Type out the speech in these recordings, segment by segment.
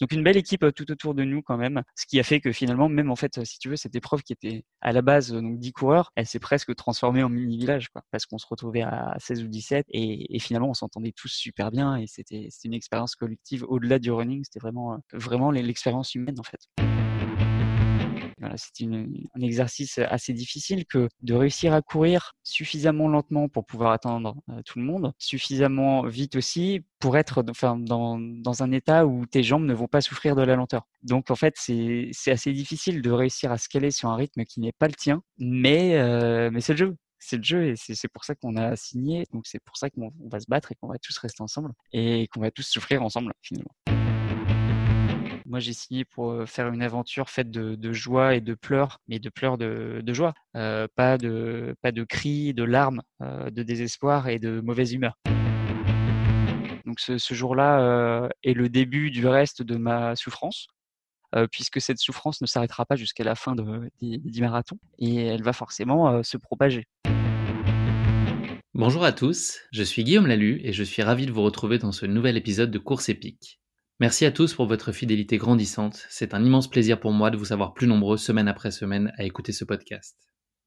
Donc une belle équipe tout autour de nous quand même, ce qui a fait que finalement, même en fait, si tu veux, cette épreuve qui était à la base donc 10 coureurs, elle s'est presque transformée en mini-village, quoi, parce qu'on se retrouvait à 16 ou 17 et finalement on s'entendait tous super bien et c'était une expérience collective au-delà du running, c'était vraiment l'expérience humaine en fait. Voilà, c'est un exercice assez difficile que de réussir à courir suffisamment lentement pour pouvoir attendre tout le monde, suffisamment vite aussi pour être dans un état où tes jambes ne vont pas souffrir de la lenteur. Donc en fait, c'est assez difficile de réussir à se caler sur un rythme qui n'est pas le tien, mais c'est le jeu. C'est le jeu et c'est pour ça qu'on a signé, donc c'est pour ça qu'on va se battre et qu'on va tous rester ensemble et qu'on va tous souffrir ensemble finalement. Moi, j'ai signé pour faire une aventure faite de joie et de pleurs, mais de pleurs de joie, pas de cris, de larmes, de désespoir et de mauvaise humeur. Donc ce jour-là est le début du reste de ma souffrance, puisque cette souffrance ne s'arrêtera pas jusqu'à la fin des 10 marathons et elle va forcément se propager. Bonjour à tous, je suis Guillaume Lalu et je suis ravi de vous retrouver dans ce nouvel épisode de Course épique. Merci à tous pour votre fidélité grandissante, c'est un immense plaisir pour moi de vous savoir plus nombreux semaine après semaine à écouter ce podcast.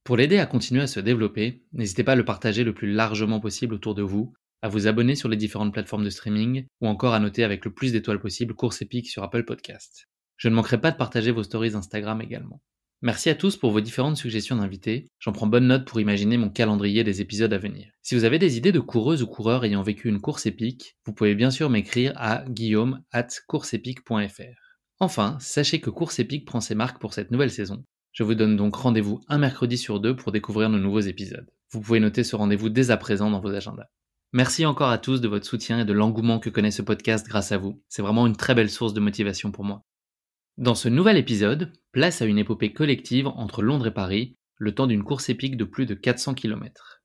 Pour l'aider à continuer à se développer, n'hésitez pas à le partager le plus largement possible autour de vous, à vous abonner sur les différentes plateformes de streaming ou encore à noter avec le plus d'étoiles possible Course épique sur Apple Podcast. Je ne manquerai pas de partager vos stories Instagram également. Merci à tous pour vos différentes suggestions d'invités, j'en prends bonne note pour imaginer mon calendrier des épisodes à venir. Si vous avez des idées de coureuses ou coureurs ayant vécu une course épique, vous pouvez bien sûr m'écrire à guillaume@courseepique.fr. Enfin, sachez que Course épique prend ses marques pour cette nouvelle saison. Je vous donne donc rendez-vous un mercredi sur 2 pour découvrir nos nouveaux épisodes. Vous pouvez noter ce rendez-vous dès à présent dans vos agendas. Merci encore à tous de votre soutien et de l'engouement que connaît ce podcast grâce à vous. C'est vraiment une très belle source de motivation pour moi. Dans ce nouvel épisode, place à une épopée collective entre Londres et Paris, le temps d'une course épique de plus de 400 km.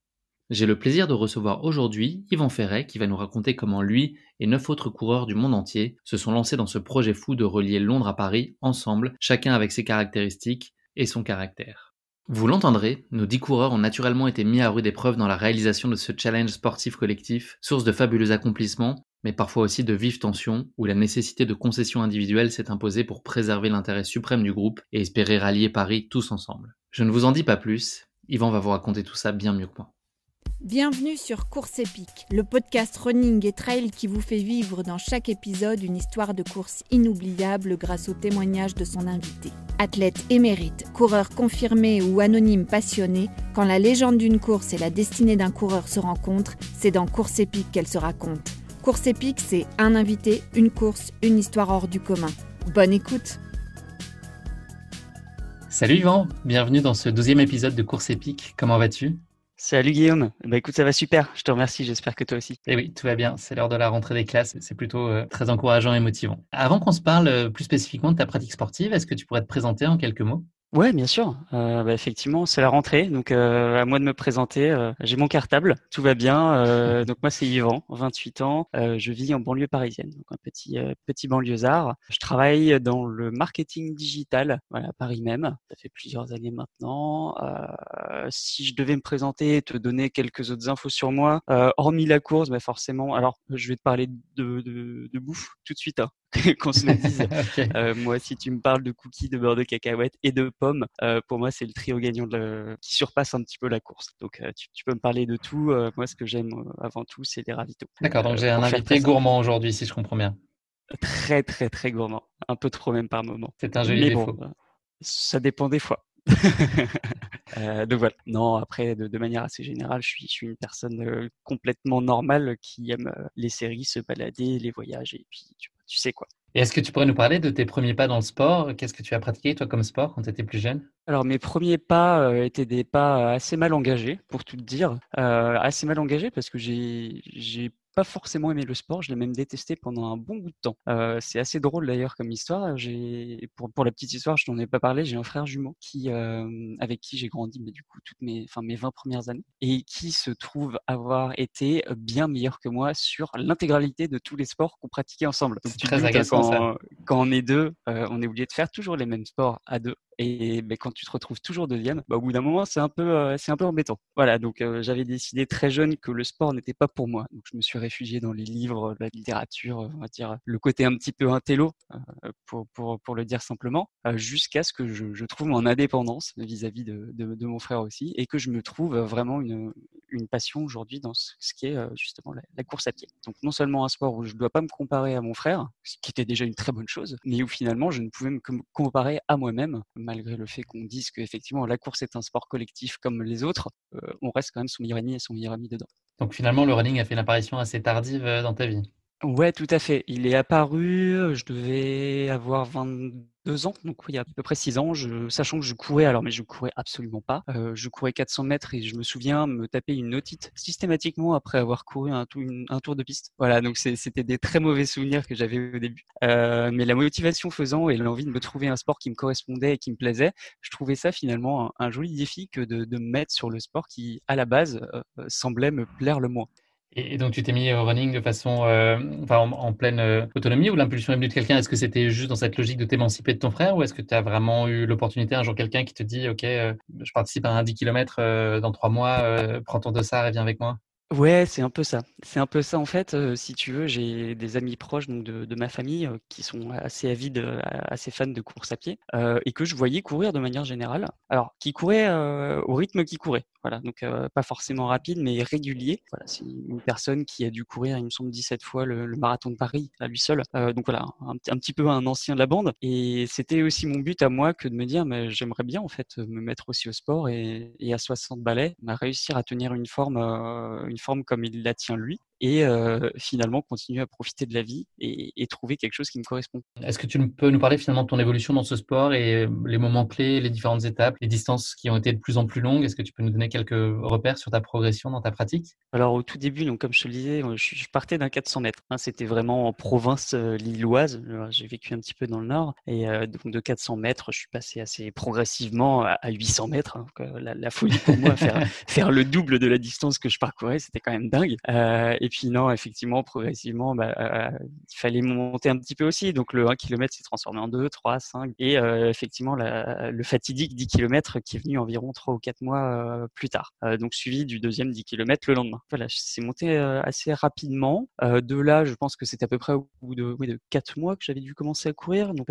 J'ai le plaisir de recevoir aujourd'hui Yvan Ferret qui va nous raconter comment lui et 9 autres coureurs du monde entier se sont lancés dans ce projet fou de relier Londres à Paris ensemble, chacun avec ses caractéristiques et son caractère. Vous l'entendrez, nos 10 coureurs ont naturellement été mis à rude épreuve dans la réalisation de ce challenge sportif collectif, source de fabuleux accomplissements, mais parfois aussi de vives tensions, où la nécessité de concessions individuelles s'est imposée pour préserver l'intérêt suprême du groupe et espérer rallier Paris tous ensemble. Je ne vous en dis pas plus, Yvan va vous raconter tout ça bien mieux que moi. Bienvenue sur Course épique, le podcast running et trail qui vous fait vivre dans chaque épisode une histoire de course inoubliable grâce au témoignage de son invité. Athlète émérite, coureur confirmé ou anonyme passionné, quand la légende d'une course et la destinée d'un coureur se rencontrent, c'est dans Course épique qu'elle se raconte. Course épique, c'est un invité, une course, une histoire hors du commun. Bonne écoute! Salut Yvan, bienvenue dans ce 12e épisode de Course épique, comment vas-tu ? Salut Guillaume, écoute, ça va super, je te remercie, j'espère que toi aussi. Eh oui, tout va bien, c'est l'heure de la rentrée des classes, c'est plutôt très encourageant et motivant. Avant qu'on se parle plus spécifiquement de ta pratique sportive, est-ce que tu pourrais te présenter en quelques mots ? Ouais, bien sûr. Effectivement, c'est la rentrée, donc à moi de me présenter. J'ai mon cartable, tout va bien. Donc moi, c'est Yvan, 28 ans. Je vis en banlieue parisienne, donc un petit banlieusard. Je travaille dans le marketing digital, voilà, à Paris même. Ça fait plusieurs années maintenant. Si je devais me présenter, te donner quelques autres infos sur moi, hormis la course, forcément. Alors, je vais te parler de bouffe tout de suite, hein. Qu'on se le dise. Okay. Moi, si tu me parles de cookies, de beurre de cacahuètes et de pommes, pour moi, c'est le trio gagnant qui surpasse un petit peu la course. Donc, tu peux me parler de tout. Moi, ce que j'aime avant tout, c'est les ravitaux. D'accord, donc j'ai un invité gourmand aujourd'hui, si je comprends bien. Très, très, très gourmand. Un peu trop même par moment. C'est un joli Mais défaut. Bon, ça dépend des fois. Donc voilà. Non, après, de manière assez générale, je suis une personne complètement normale qui aime les séries, se balader, les voyages et puis tu sais quoi. Et est-ce que tu pourrais nous parler de tes premiers pas dans le sport ? Qu'est-ce que tu as pratiqué toi comme sport quand tu étais plus jeune ? Alors mes premiers pas étaient des pas assez mal engagés, pour tout te dire. Assez mal engagés parce que j'ai pas forcément aimé le sport, je l'ai même détesté pendant un bon bout de temps. C'est assez drôle d'ailleurs comme histoire. Pour la petite histoire, je t'en ai pas parlé, j'ai un frère jumeau avec qui j'ai grandi du coup mes 20 premières années et qui se trouve avoir été bien meilleur que moi sur l'intégralité de tous les sports qu'on pratiquait ensemble. Donc C'est tu te très doutes, agaçant ça. quand on est deux, on est obligé de faire toujours les mêmes sports à deux. Et quand tu te retrouves toujours deuxième, au bout d'un moment, c'est un peu embêtant. Voilà, donc j'avais décidé très jeune que le sport n'était pas pour moi. Donc je me suis réfugié dans les livres, la littérature, on va dire le côté un petit peu intello, pour le dire simplement, jusqu'à ce que je trouve mon indépendance vis-à-vis de mon frère aussi, et que je me trouve vraiment une passion aujourd'hui dans ce qui est justement la course à pied. Donc non seulement un sport où je ne dois pas me comparer à mon frère, ce qui était déjà une très bonne chose, mais où finalement je ne pouvais me comparer à moi-même, malgré le fait qu'on dise qu'effectivement la course est un sport collectif comme les autres, on reste quand même son meilleur ennemi et son meilleur ami dedans. Donc finalement, le running a fait une apparition assez tardive dans ta vie. Ouais, tout à fait. Il est apparu, je devais avoir 22 ans, donc oui, il y a à peu près 6 ans, sachant que je courais alors, mais je courais absolument pas. Je courais 400 mètres et je me souviens me taper une otite systématiquement après avoir couru un tour de piste. Voilà, donc c'était des très mauvais souvenirs que j'avais au début. Mais la motivation faisant et l'envie de me trouver un sport qui me correspondait et qui me plaisait, je trouvais ça finalement un joli défi que de me mettre sur le sport qui, à la base, semblait me plaire le moins. Et donc tu t'es mis au running de façon, en pleine autonomie, ou l'impulsion est venue de quelqu'un? Est-ce que c'était juste dans cette logique de t'émanciper de ton frère, ou est-ce que tu as vraiment eu l'opportunité un jour, quelqu'un qui te dit, OK, je participe à un 10 km dans 3 mois, prends ton dossard et viens avec moi? Ouais, c'est un peu ça. C'est un peu ça en fait, si tu veux, j'ai des amis proches donc de ma famille, qui sont assez avides, assez fans de course à pied, et que je voyais courir de manière générale. Alors qui couraient, au rythme qu'ils couraient, voilà, donc pas forcément rapide mais régulier. Voilà, c'est une personne qui a dû courir, il me semble 17 fois le marathon de Paris à lui seul, donc voilà, un petit peu un ancien de la bande, et c'était aussi mon but à moi que de me dire: «Mais j'aimerais bien en fait, me mettre aussi au sport et à 60 balais, réussir à tenir une forme comme il la tient lui, et finalement continuer à profiter de la vie et trouver quelque chose qui me correspond». Est-ce que peux nous parler finalement de ton évolution dans ce sport et les moments clés, les différentes étapes, les distances qui ont été de plus en plus longues? Est-ce que tu peux nous donner quelques repères sur ta progression dans ta pratique? Alors au tout début, donc comme je te le disais, je partais d'un 400 mètres, hein, c'était vraiment en province lilloise. J'ai vécu un petit peu dans le nord, et donc de 400 mètres, je suis passé assez progressivement à 800 mètres. Hein, donc, la folie pour moi, faire le double de la distance que je parcourais, c'était quand même dingue. Et puis non, effectivement, progressivement, il fallait monter un petit peu aussi. Donc le 1 km s'est transformé en 2, 3, 5, et effectivement le fatidique 10 km qui est venu environ 3 ou 4 mois plus tard. Donc suivi du deuxième 10 km le lendemain. Voilà, c'est monté assez rapidement. De là, je pense que c'est à peu près au bout de 4 mois que j'avais dû commencer à courir. Donc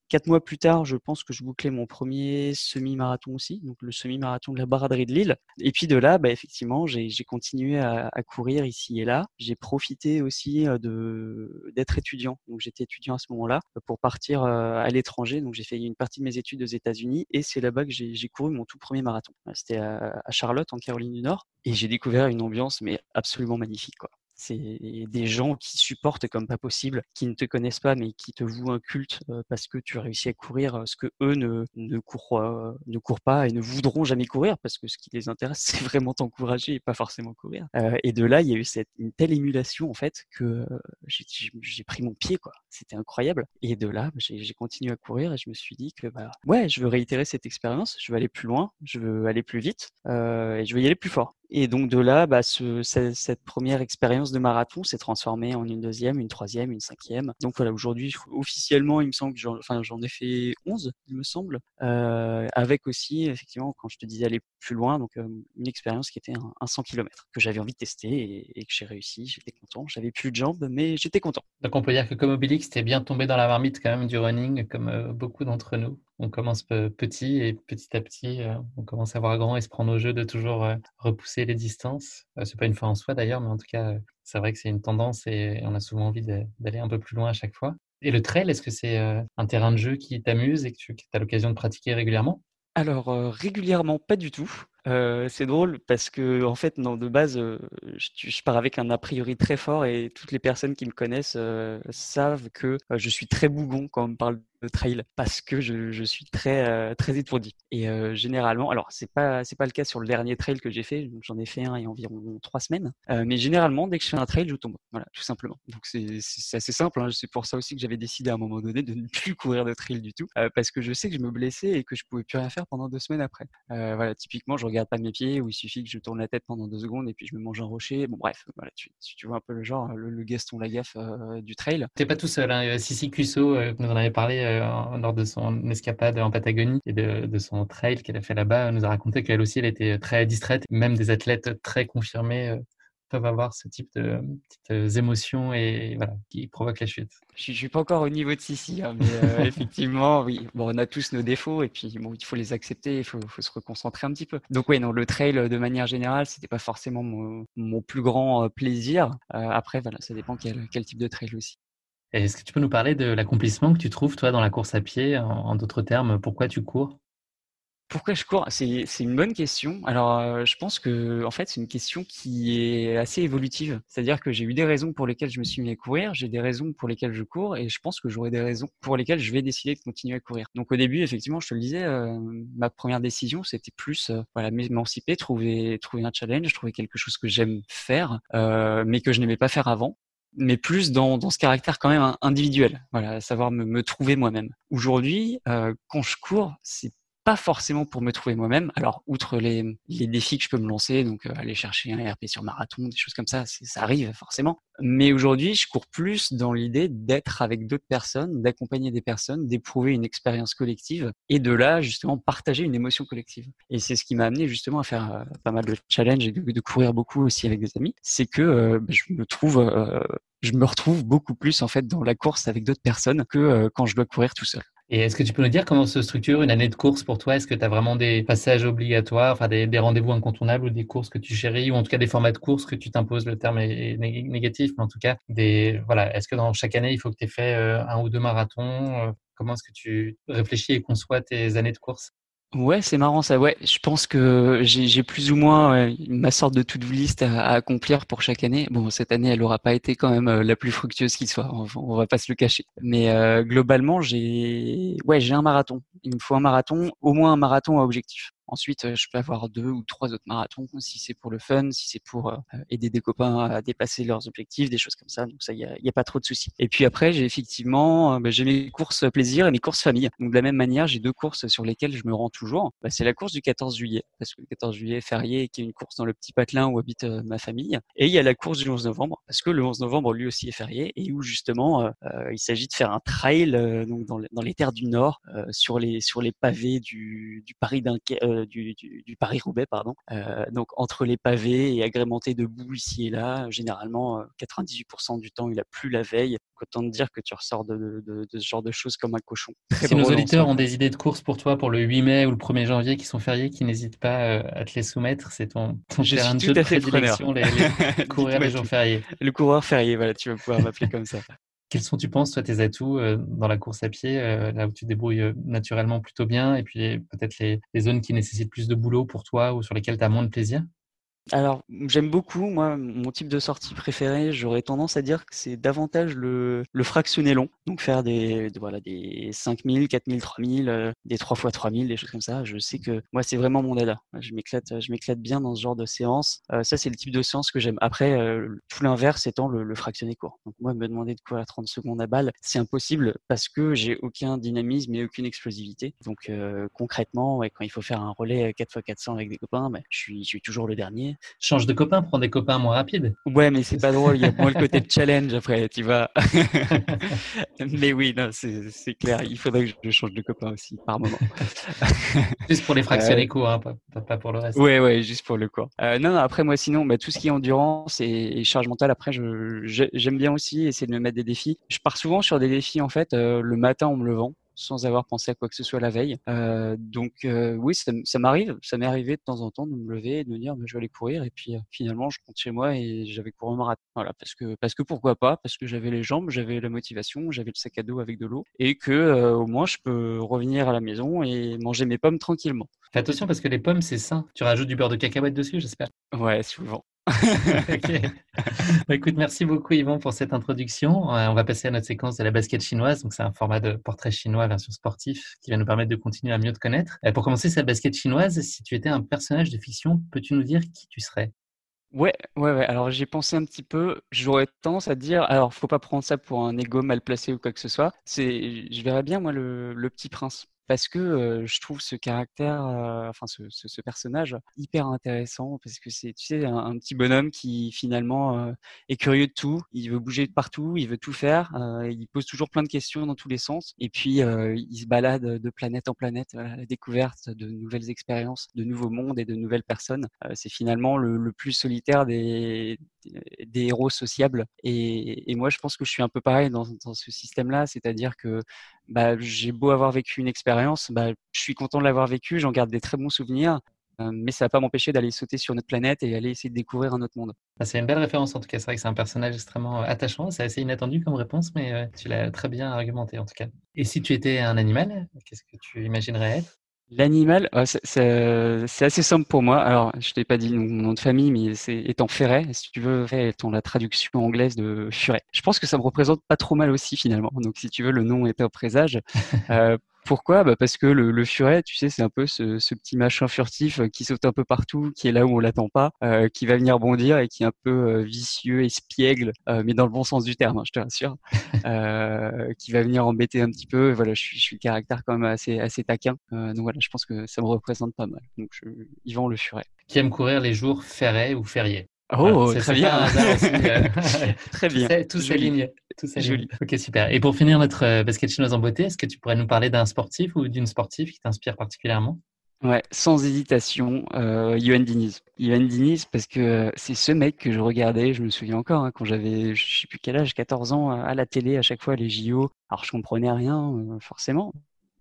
4 mois plus tard, je pense que je bouclais mon premier semi-marathon aussi, donc le semi-marathon de la Braderie de Lille. Et puis de là, effectivement, j'ai continué à courir ici et là. J'ai profité aussi d'être étudiant. Donc j'étais étudiant à ce moment-là pour partir à l'étranger. Donc j'ai fait une partie de mes études aux États-Unis, et c'est là-bas que j'ai couru mon tout premier marathon. C'était à Charlotte, en Caroline du Nord, et j'ai découvert une ambiance mais absolument magnifique, quoi. C'est des gens qui supportent comme pas possible, qui ne te connaissent pas mais qui te vouent un culte parce que tu as réussi à courir ce que eux ne courent pas et ne voudront jamais courir, parce que ce qui les intéresse, c'est vraiment t'encourager et pas forcément courir. Et de là, il y a eu une telle émulation en fait que j'ai pris mon pied, quoi. C'était incroyable. Et de là, j'ai continué à courir et je me suis dit que ouais, je veux réitérer cette expérience, je veux aller plus loin, je veux aller plus vite, et je veux y aller plus fort. Et donc de là, cette première expérience de marathon s'est transformée en une deuxième, une troisième, une cinquième. Donc voilà, aujourd'hui, officiellement, il me semble que j'en ai fait 11, il me semble, avec aussi, effectivement, quand je te disais aller plus loin, donc une expérience qui était un 100 km que j'avais envie de tester et que j'ai réussi. J'étais content. J'avais plus de jambes, mais j'étais content. Donc on peut dire que comme Obélix, t'es bien tombé dans la marmite quand même du running, comme beaucoup d'entre nous. On commence petit, et petit à petit, on commence à voir grand et se prendre au jeu de toujours repousser les distances. C'est pas une fin en soi d'ailleurs, mais en tout cas, c'est vrai que c'est une tendance, et on a souvent envie d'aller un peu plus loin à chaque fois. Et le trail, est-ce que c'est un terrain de jeu qui t'amuse et que tu as l'occasion de pratiquer régulièrement? Alors, régulièrement, pas du tout. C'est drôle parce que en fait, non, de base, je pars avec un a priori très fort, et toutes les personnes qui me connaissent savent que je suis très bougon quand on me parle de trail, parce que je suis très étourdi. Et généralement, alors c'est pas le cas sur le dernier trail que j'ai fait. J'en ai fait un il y a environ 3 semaines. Mais généralement, dès que je fais un trail, je tombe. Voilà, tout simplement. Donc c'est assez simple, hein. C'est pour ça aussi que j'avais décidé à un moment donné de ne plus courir de trail du tout, parce que je sais que je me blessais et que je pouvais plus rien faire pendant 2 semaines après. Voilà, typiquement, je regarde pas mes pieds, où il suffit que je tourne la tête pendant 2 secondes et puis je me mange un rocher. Bon bref, voilà, tu vois un peu le genre, le Gaston Lagaffe du trail. T'es pas tout seul, hein. Sissi Cuissot, nous en avait parlé lors de son escapade en Patagonie et de son trail qu'elle a fait là-bas, elle nous a raconté qu'elle aussi, elle était très distraite. Même des athlètes très confirmés peuvent avoir ce type de petites émotions et voilà, qui provoquent la chute. Je suis pas encore au niveau de Sissi, hein, mais effectivement, oui. Bon, on a tous nos défauts et puis bon, il faut les accepter, il faut se reconcentrer un petit peu. Donc ouais, non, le trail de manière générale, c'était pas forcément mon plus grand plaisir. Après, voilà, ça dépend quel type de trail aussi. Et est-ce que tu peux nous parler de l'accomplissement que tu trouves, toi, dans la course à pied? En d'autres termes, pourquoi tu cours? Pourquoi je cours? C'est une bonne question. Alors, je pense que en fait, c'est une question qui est assez évolutive. C'est-à-dire que j'ai eu des raisons pour lesquelles je me suis mis à courir, j'ai des raisons pour lesquelles je cours et je pense que j'aurai des raisons pour lesquelles je vais décider de continuer à courir. Donc au début, effectivement, je te le disais, ma première décision, c'était plus, voilà, m'émanciper, trouver un challenge, trouver quelque chose que j'aime faire, mais que je n'aimais pas faire avant, mais plus dans ce caractère quand même individuel. Voilà, savoir me trouver moi-même. Aujourd'hui, quand je cours, c'est pas forcément pour me trouver moi-même. Alors, outre les défis que je peux me lancer, donc aller chercher un RP sur marathon, des choses comme ça arrive forcément. Mais aujourd'hui, je cours plus dans l'idée d'être avec d'autres personnes, d'accompagner des personnes, d'éprouver une expérience collective et de là, justement, partager une émotion collective. Et c'est ce qui m'a amené justement à faire pas mal de challenges et de courir beaucoup aussi avec des amis. C'est que je me retrouve beaucoup plus en fait dans la course avec d'autres personnes que quand je dois courir tout seul. Et est-ce que tu peux nous dire comment se structure une année de course pour toi? Est-ce que tu as vraiment des passages obligatoires, enfin des rendez-vous incontournables ou des courses que tu chéris, ou en tout cas des formats de courses que tu t'imposes? Le terme est négatif, mais en tout cas, voilà. Est-ce que dans chaque année, il faut que tu aies fait un ou deux marathons? Comment est-ce que tu réfléchis et conçois tes années de course? Ouais, c'est marrant ça. Ouais, je pense que j'ai plus ou moins ma sorte de to-do list à accomplir pour chaque année. Bon, cette année, elle aura pas été quand même la plus fructueuse qui soit. On va pas se le cacher. Mais globalement, j'ai un marathon. Il me faut un marathon, au moins un marathon à objectif. Ensuite, je peux avoir 2 ou 3 autres marathons si c'est pour le fun, si c'est pour aider des copains à dépasser leurs objectifs, des choses comme ça. Donc ça, il y a pas trop de soucis. Et puis après, j'ai effectivement, j'ai mes courses plaisir et mes courses famille. Donc de la même manière, j'ai 2 courses sur lesquelles je me rends toujours. C'est la course du 14 juillet, parce que le 14 juillet est férié, qui est une course dans le petit patelin où habite ma famille. Et il y a la course du 11 novembre, parce que le 11 novembre lui aussi est férié et où justement il s'agit de faire un trail donc dans les terres du Nord, sur les pavés du Paris-Roubaix, pardon. Donc entre les pavés et agrémenté de boue ici et là, généralement 98% du temps il a plu la veille. Autant te dire que tu ressors de ce genre de choses comme un cochon. Très Si nos drôle en auditeurs soi. ont des idées de courses pour toi pour le 8 mai ou le 1er janvier qui sont fériés, qui n'hésitent pas à te les soumettre. C'est ton Je terrain suis de tout jeu de à fait preneur. prédilection, courir Dites-moi les jours tout. fériés. Le coureur férié, voilà, tu vas pouvoir m'appeler comme ça. Quels sont, tu penses, toi, tes atouts dans la course à pied, là où tu te débrouilles naturellement plutôt bien, et puis peut-être les zones qui nécessitent plus de boulot pour toi ou sur lesquelles tu as moins de plaisir? Alors, j'aime beaucoup, moi, mon type de sortie préféré, j'aurais tendance à dire que c'est davantage le fractionné long. Donc faire des 5000, 4000, 3000, des 3 fois 3000, des choses comme ça. Je sais que moi, c'est vraiment mon dada. Je m'éclate bien dans ce genre de séance. Ça, c'est le type de séance que j'aime. Après, tout l'inverse étant le fractionné court. Donc moi, me demander de courir à 30 secondes à balle, c'est impossible parce que j'ai aucun dynamisme et aucune explosivité. Donc concrètement, quand il faut faire un relais 4x400 avec des copains, je suis toujours le dernier. Change de copain, prends des copains moins rapides. Ouais, mais c'est pas drôle, il y a moins le côté de challenge après, tu vois. Mais oui, non, c'est clair, il faudrait que je change de copain aussi par moment. Juste pour les fractionnés courts, hein, pas pour le reste. Ouais, juste pour le corps. Non, après moi sinon, tout ce qui est endurance et charge mentale, après j'aime bien aussi essayer de me mettre des défis. Je pars souvent sur des défis en fait le matin en me levant, sans avoir pensé à quoi que ce soit la veille. Donc oui, ça m'est arrivé de temps en temps de me lever et de me dire je vais aller courir et puis finalement je rentre chez moi et j'avais couru un marathon. Voilà, parce que pourquoi pas, parce que j'avais les jambes, j'avais la motivation, j'avais le sac à dos avec de l'eau et que au moins je peux revenir à la maison et manger mes pommes tranquillement. Fais attention parce que les pommes, c'est sain. Tu rajoutes du beurre de cacahuète dessus, j'espère. Ouais, souvent. Ok. Écoute, merci beaucoup Yvon pour cette introduction. On va passer à notre séquence de la basket chinoise. Donc, c'est un format de portrait chinois version sportif qui va nous permettre de continuer à mieux te connaître. Pour commencer cette basket chinoise, si tu étais un personnage de fiction, peux-tu nous dire qui tu serais? Ouais. Alors j'ai pensé un petit peu. J'aurais tendance à dire. Alors faut pas prendre ça pour un ego mal placé ou quoi que ce soit. Je verrais bien moi le Petit Prince. parce que je trouve ce caractère, enfin ce personnage hyper intéressant parce que c'est, tu sais, un petit bonhomme qui finalement est curieux de tout, il veut bouger de partout, il veut tout faire, il pose toujours plein de questions dans tous les sens et puis il se balade de planète en planète à la découverte de nouvelles expériences, de nouveaux mondes et de nouvelles personnes. C'est finalement le plus solitaire des héros sociables et moi je pense que je suis un peu pareil dans ce système-là, c'est-à-dire que j'ai beau avoir vécu une expérience, je suis content de l'avoir vécu, j'en garde des très bons souvenirs, mais ça va pas m'empêcher d'aller sauter sur notre planète et aller essayer de découvrir un autre monde. C'est une belle référence en tout cas, c'est vrai que c'est un personnage extrêmement attachant, c'est assez inattendu comme réponse, mais tu l'as très bien argumenté en tout cas. Et si tu étais un animal, qu'est-ce que tu imaginerais être? L'animal, c'est assez simple pour moi. Alors, je t'ai pas dit mon nom de famille, mais c'est étant Ferret, si tu veux, Ferret étant la traduction anglaise de furet. Je pense que ça me représente pas trop mal aussi finalement. Donc, si tu veux, le nom est un présage. Pourquoi? Parce que le furet, tu sais, c'est un peu ce petit machin furtif qui saute un peu partout, qui est là où on l'attend pas, qui va venir bondir et qui est un peu vicieux, espiègle, mais dans le bon sens du terme, hein, je te rassure, qui va venir embêter un petit peu. Et voilà, je suis le caractère quand même assez taquin. Donc voilà, je pense que ça me représente pas mal. Donc Yvan le furet. Qui aime courir les jours fériés ou fériés? Voilà, Oh, très c'est bien. pas un hasard aussi. Très bien. Tout Joli. s'aligne. Tout s'aligne. Joli. Ok, super. Et pour finir notre basket chinoise en beauté, est-ce que tu pourrais nous parler d'un sportif ou d'une sportive qui t'inspire particulièrement? Ouais, sans hésitation, Yoann Diniz. Yoann Diniz parce que c'est ce mec que je regardais, je me souviens encore, hein, quand j'avais, je sais plus quel âge, 14 ans, à la télé à chaque fois les JO. Alors je comprenais rien forcément,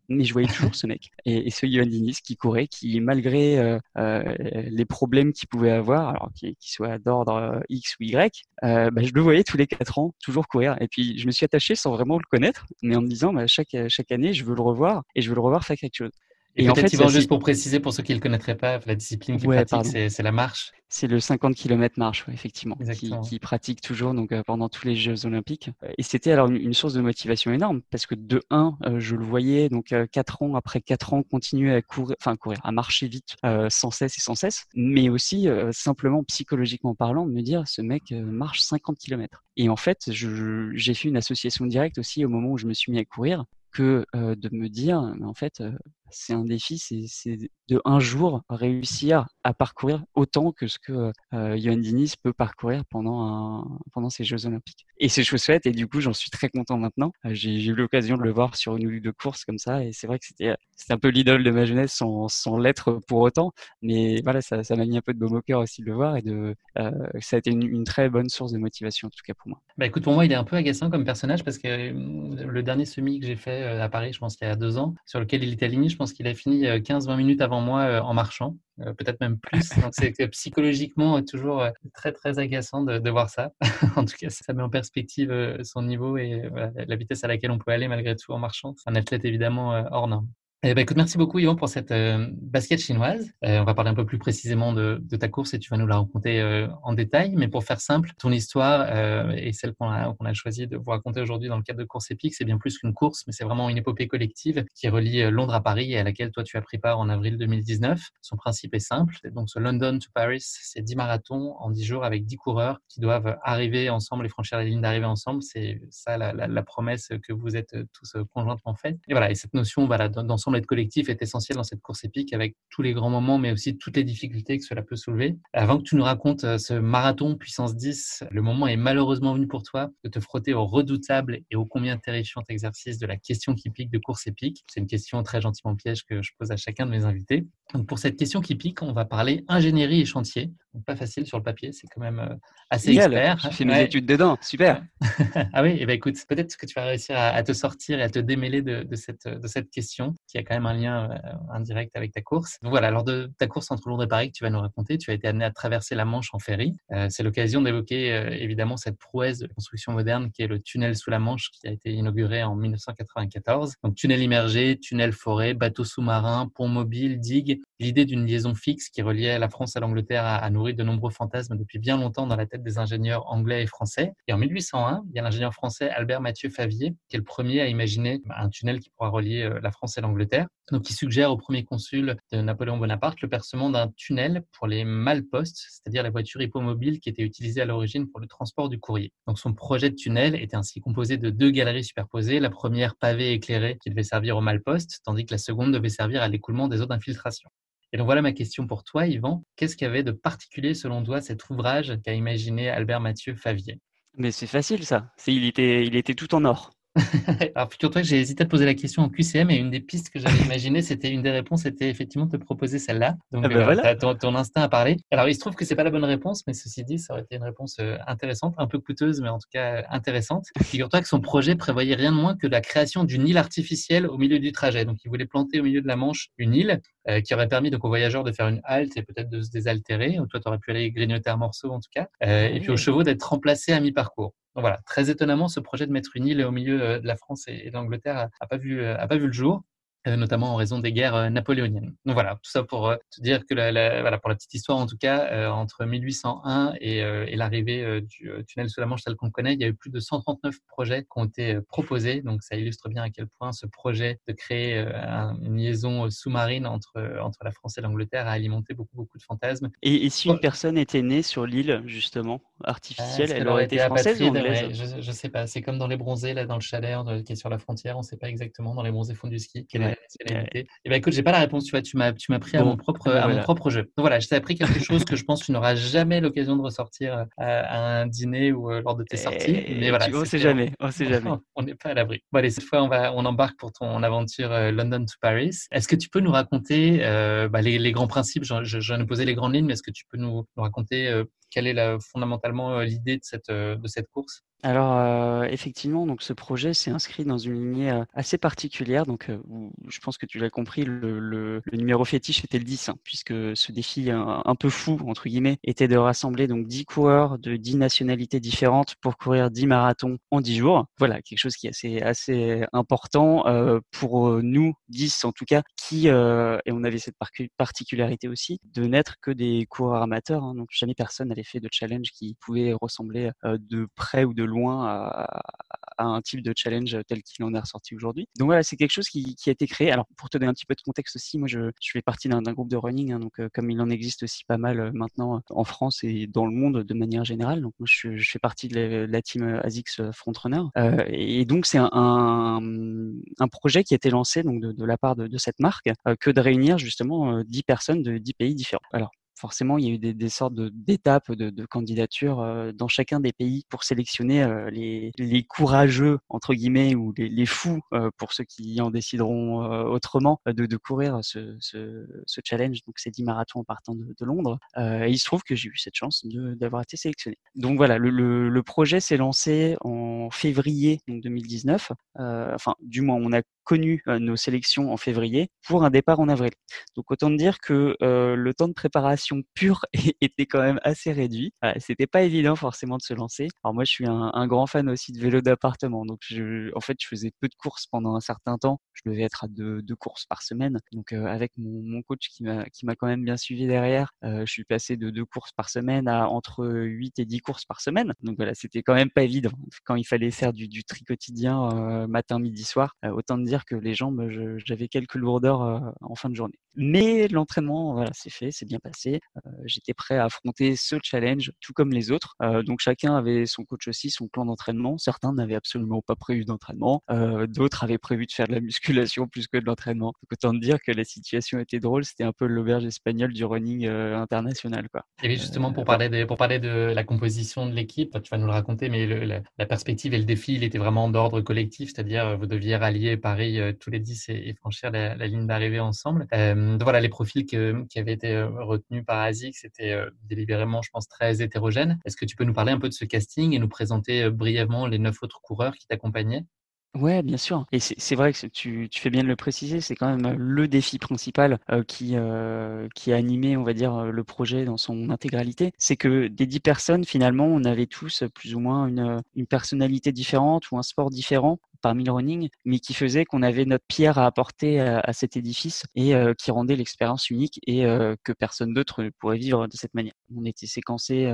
mais je voyais toujours ce mec. Et ce Yoann Diniz qui courait, qui malgré les problèmes qu'il pouvait avoir, alors qu'il soit d'ordre X ou Y, je le voyais tous les 4 ans toujours courir. Et puis je me suis attaché sans vraiment le connaître, mais en me disant chaque année je veux le revoir et je veux le revoir faire quelque chose. Et Et en peut-être, fait, Yvan, juste pour préciser, pour ceux qui ne le connaîtraient pas, la discipline qu'il ouais, pratique, pardon. c'est la marche. C'est le 50 km marche, ouais, effectivement, Exactement. qui pratique toujours donc pendant tous les Jeux Olympiques. Et c'était alors une source de motivation énorme parce que de 1, je le voyais donc 4 ans après 4 ans continuer à courir, à marcher vite sans cesse et sans cesse, mais aussi simplement psychologiquement parlant, de me dire ce mec marche 50 km. Et en fait, j'ai fait une association directe aussi au moment où je me suis mis à courir que de me dire, mais en fait, c'est un défi, c'est de un jour réussir à parcourir autant que ce que Yoann Diniz peut parcourir pendant ces Jeux Olympiques. Et c'est chose faite, et du coup, j'en suis très content maintenant. J'ai eu l'occasion de le voir sur une ou deux courses comme ça, et c'est vrai que c'était un peu l'idole de ma jeunesse sans l'être pour autant. Mais voilà, ça m'a mis un peu de baume au cœur aussi de le voir, et ça a été une très bonne source de motivation, en tout cas pour moi. Écoute, pour moi, il est un peu agaçant comme personnage parce que le dernier semi que j'ai fait à Paris, je pense qu'il y a 2 ans, sur lequel il était aligné, je pense qu'il a fini 15-20 minutes avant moi en marchant, peut-être même plus. Donc c'est que psychologiquement toujours très très agaçant de voir ça. En tout cas, ça met en perspective son niveau et la vitesse à laquelle on peut aller malgré tout en marchant. C'est un athlète évidemment hors norme. Écoute, merci beaucoup Yvan pour cette basket chinoise. On va parler un peu plus précisément de ta course et tu vas nous la raconter en détail. Mais pour faire simple, ton histoire et celle qu'on a choisi de vous raconter aujourd'hui dans le cadre de Course Épique, c'est bien plus qu'une course, mais c'est vraiment une épopée collective qui relie Londres à Paris et à laquelle toi tu as pris part en avril 2019. Son principe est simple. Donc ce London to Paris, c'est 10 marathons en 10 jours avec 10 coureurs qui doivent arriver ensemble et franchir la ligne d'arrivée ensemble. C'est ça la promesse que vous êtes tous conjointement faite. Et voilà, et cette notion d'ensemble être collectif est essentiel dans cette course épique avec tous les grands moments mais aussi toutes les difficultés que cela peut soulever. Avant que tu nous racontes ce marathon puissance 10, le moment est malheureusement venu pour toi de te frotter au redoutable et ô combien terrifiant exercice de la question qui pique de course épique. C'est une question très gentiment piège que je pose à chacun de mes invités. Donc pour cette question qui pique, on va parler ingénierie et chantier. Donc pas facile sur le papier, c'est quand même assez expert. J'ai fait mes études dedans, super. Ah oui, écoute, peut-être que tu vas réussir à te sortir et à te démêler de cette question qui a quand même un lien indirect avec ta course. Donc voilà, lors de ta course entre Londres et Paris que tu vas nous raconter, tu as été amené à traverser la Manche en ferry. C'est l'occasion d'évoquer évidemment cette prouesse de construction moderne qui est le tunnel sous la Manche qui a été inauguré en 1994. Donc tunnel immergé, tunnel forêt, bateau sous-marin, pont mobile, digue. L'idée d'une liaison fixe qui reliait la France à l'Angleterre à nos nourrit de nombreux fantasmes depuis bien longtemps dans la tête des ingénieurs anglais et français. Et en 1801, il y a l'ingénieur français Albert Mathieu Favier qui est le premier à imaginer un tunnel qui pourra relier la France et l'Angleterre. Donc, il suggère au premier consul de Napoléon Bonaparte le percement d'un tunnel pour les malpostes, c'est-à-dire les voitures hippomobiles qui étaient utilisées à l'origine pour le transport du courrier. Donc, son projet de tunnel était ainsi composé de 2 galeries superposées, la première pavée éclairée qui devait servir aux malpostes, tandis que la seconde devait servir à l'écoulement des eaux d'infiltration. Et donc voilà ma question pour toi, Yvan. Qu'est-ce qu'il y avait de particulier selon toi cet ouvrage qu'a imaginé Albert Mathieu Favier? Mais c'est facile ça. Il était tout en or. Alors, figure-toi que j'ai hésité à te poser la question en QCM et une des pistes que j'avais imaginées, une des réponses, c'était effectivement de te proposer celle-là. Donc, Ah ben voilà. ton instinct a parlé. Alors, il se trouve que c'est pas la bonne réponse, mais ceci dit, ça aurait été une réponse intéressante, un peu coûteuse, mais en tout cas intéressante. Figure-toi que son projet prévoyait rien de moins que la création d'une île artificielle au milieu du trajet. Donc, il voulait planter au milieu de la Manche une île qui aurait permis donc aux voyageurs de faire une halte et peut-être de se désaltérer. Toi, tu aurais pu aller grignoter un morceau en tout cas. Et puis aux chevaux d'être remplacés à mi-parcours. Donc voilà, très étonnamment, ce projet de mettre une île au milieu de la France et de l'Angleterre a pas vu le jour, notamment en raison des guerres napoléoniennes. Donc voilà, tout ça pour te dire que voilà, pour la petite histoire en tout cas, entre 1801 et l'arrivée du tunnel sous la Manche tel qu'on le connaît, il y a eu plus de 139 projets qui ont été proposés. Donc ça illustre bien à quel point ce projet de créer une liaison sous-marine entre la France et l'Angleterre a alimenté beaucoup de fantasmes. Et si une personne était née sur l'île, justement, artificielle, Est-ce elle qu'elle aurait aurait été été française ou apatride? anglaise? Ouais, je sais pas. C'est comme dans les bronzés, là, dans le chalet qui est sur la frontière. On sait pas exactement dans les bronzés fond du ski quelle est la Ouais. nationalité. Et ben écoute, j'ai pas la réponse. Tu vois, tu m'as pris à Bon, mon propre ben à mon voilà. propre jeu. Donc voilà, je t'ai appris quelque chose que je pense que tu n'auras jamais l'occasion de ressortir à un dîner ou lors de tes sorties. Mais voilà, On sait c'était jamais, on sait jamais. on n'est pas à l'abri. Bon allez, cette fois on embarque pour ton aventure London to Paris. Est-ce que tu peux nous raconter les grands principes? J'en ai posé les grandes lignes, mais est-ce que tu peux nous raconter quelle est fondamentalement l'idée de cette course? Alors, effectivement, donc ce projet s'est inscrit dans une lignée, assez particulière. Donc, où je pense que tu l'as compris, le numéro fétiche était le 10, hein, puisque ce défi un peu «fou» entre guillemets était de rassembler donc 10 coureurs de 10 nationalités différentes pour courir 10 marathons en 10 jours. Voilà, quelque chose qui est assez important, pour, nous 10 en tout cas, qui, et on avait cette particularité aussi de n'être que des coureurs amateurs, hein. Donc jamais personne n'avait fait de challenge qui pouvait ressembler, de près ou de loin à un type de challenge tel qu'il en est ressorti aujourd'hui. Donc voilà, c'est quelque chose qui a été créé. Alors pour te donner un petit peu de contexte aussi, moi je fais partie d'un groupe de running, hein, donc comme il en existe aussi pas mal maintenant en France et dans le monde de manière générale. Donc moi je fais partie de la team ASICS Frontrunner, et donc c'est un projet qui a été lancé donc de la part de cette marque, que de réunir justement 10 personnes de 10 pays différents. Alors forcément, il y a eu des sortes d'étapes de candidature dans chacun des pays pour sélectionner les «courageux» entre guillemets ou les fous pour ceux qui en décideront autrement de courir ce challenge, donc ces 10 marathons en partant de Londres. Et il se trouve que j'ai eu cette chance d'avoir été sélectionné. Donc voilà, le projet s'est lancé en février donc 2019. Enfin, du moins, on a connu nos sélections en février pour un départ en avril. Donc autant te dire que le temps de préparation pure était quand même assez réduit. C'était pas évident forcément de se lancer. Alors moi, je suis un grand fan aussi de vélo d'appartement. Donc en fait, je faisais peu de courses pendant un certain temps. Je devais être à deux courses par semaine. Donc avec mon coach qui m'a quand même bien suivi derrière, je suis passé de 2 courses par semaine à entre 8 et 10 courses par semaine. Donc voilà, c'était quand même pas évident. Quand il fallait faire du tri quotidien matin, midi, soir, autant dire que les jambes, j'avais quelques lourdeurs en fin de journée. Mais l'entraînement, voilà, c'est bien passé. J'étais prêt à affronter ce challenge, tout comme les autres. Donc chacun avait son coach aussi, son plan d'entraînement. Certains n'avaient absolument pas prévu d'entraînement. D'autres avaient prévu de faire de la musculation plus que de l'entraînement. Donc autant dire que la situation était drôle. C'était un peu l'auberge espagnole du running international, quoi. Et oui, justement, pour Voilà. parler de la composition de l'équipe, tu vas nous le raconter, mais la perspective et le défi, il était vraiment d'ordre collectif, c'est-à-dire vous deviez rallier Paris tous les 10 et franchir la ligne d'arrivée ensemble. Donc voilà, les profils qui avaient été retenus par ASICS c'était délibérément, je pense, très hétérogène. Est-ce que tu peux nous parler un peu de ce casting et nous présenter brièvement les 9 autres coureurs qui t'accompagnaient? Ouais, bien sûr. Et c'est vrai que tu fais bien de le préciser, c'est quand même le défi principal qui a animé, on va dire, le projet dans son intégralité. C'est que des 10 personnes, finalement, on avait tous plus ou moins une personnalité différente ou un sport différent. parmi le running, mais qui faisait qu'on avait notre pierre à apporter à cet édifice et qui rendait l'expérience unique et que personne d'autre ne pourrait vivre de cette manière. On était séquencés,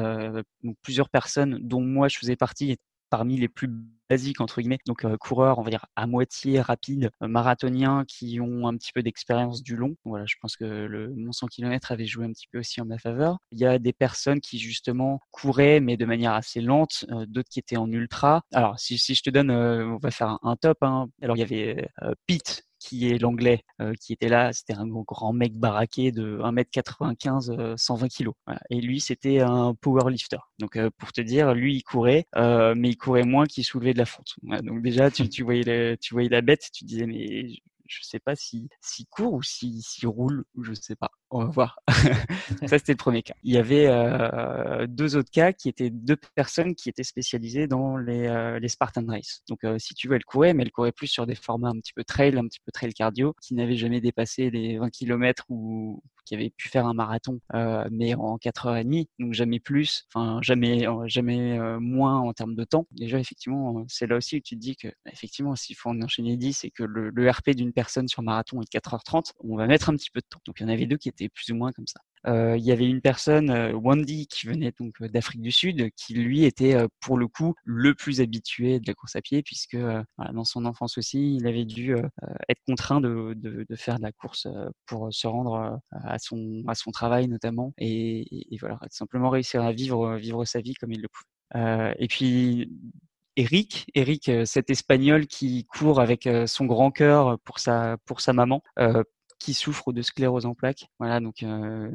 donc plusieurs personnes, dont moi je faisais partie, parmi les plus basiques entre guillemets, donc coureurs, on va dire à moitié rapides, marathoniens qui ont un petit peu d'expérience du long. Voilà, je pense que mon 100 km avait joué un petit peu aussi en ma faveur. Il y a des personnes qui justement couraient mais de manière assez lente, d'autres qui étaient en ultra. Alors si je te donne, on va faire un top, hein. Alors il y avait Pete qui est l'anglais, qui était là. C'était un grand mec baraqué de 1m95, 120 kilos. Voilà. Et lui, c'était un powerlifter. Donc, pour te dire, lui, il courait, mais il courait moins qu'il soulevait de la fonte. Voilà. Donc déjà, tu voyais la bête, tu disais, mais je sais pas s'il court ou s'il roule, ou je sais pas. On va voir. Ça, c'était le premier cas. Il y avait deux autres cas qui étaient deux personnes qui étaient spécialisées dans les Spartan Race. Donc, si tu veux, elle courait, mais elle courait plus sur des formats un petit peu trail cardio, qui n'avaient jamais dépassé les 20 km ou qui avaient pu faire un marathon, mais en 4h30, donc jamais plus, enfin jamais moins en termes de temps. Déjà, effectivement, c'est là aussi où tu te dis que, effectivement, s'il faut en enchaîner 10 et que le RP d'une personne sur marathon est de 4h30, on va mettre un petit peu de temps. Donc, il y en avait deux qui étaient plus ou moins comme ça. Il y avait une personne, Wandy, qui venait donc d'Afrique du Sud, qui lui était pour le coup le plus habitué de la course à pied, puisque dans son enfance aussi, il avait dû être contraint de faire de la course pour se rendre à son travail notamment, et voilà, simplement réussir à vivre sa vie comme il le pouvait. Et puis Eric, cet Espagnol qui court avec son grand cœur pour sa maman, qui souffre de sclérose en plaques. Voilà, donc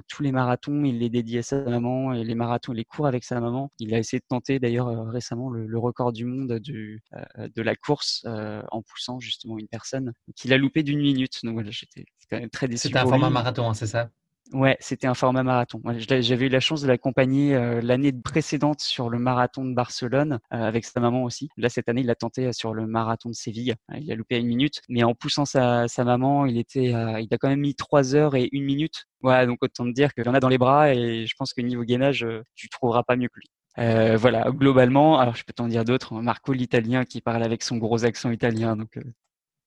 tous les marathons, il les dédie à sa maman, et les marathons, il les court avec sa maman. Il a essayé de tenter d'ailleurs récemment le record du monde de la course en poussant justement une personne qu'il a loupé d'1 minute. Donc voilà, j'étais quand même très déçu C'était un pour format lui. marathon, hein, c'est ça? Ouais, c'était un format marathon. Ouais, j'avais eu la chance de l'accompagner l'année précédente sur le marathon de Barcelone avec sa maman aussi. Là, cette année, il l'a tenté sur le marathon de Séville. Il a loupé à 1 minute, mais en poussant sa maman, il a quand même mis 3 heures et 1 minute. Ouais, donc autant te dire qu'il en a dans les bras, et je pense que niveau gainage, tu trouveras pas mieux que lui. Voilà, globalement, alors je peux t'en dire d'autres. Marco l'Italien qui parle avec son gros accent italien, donc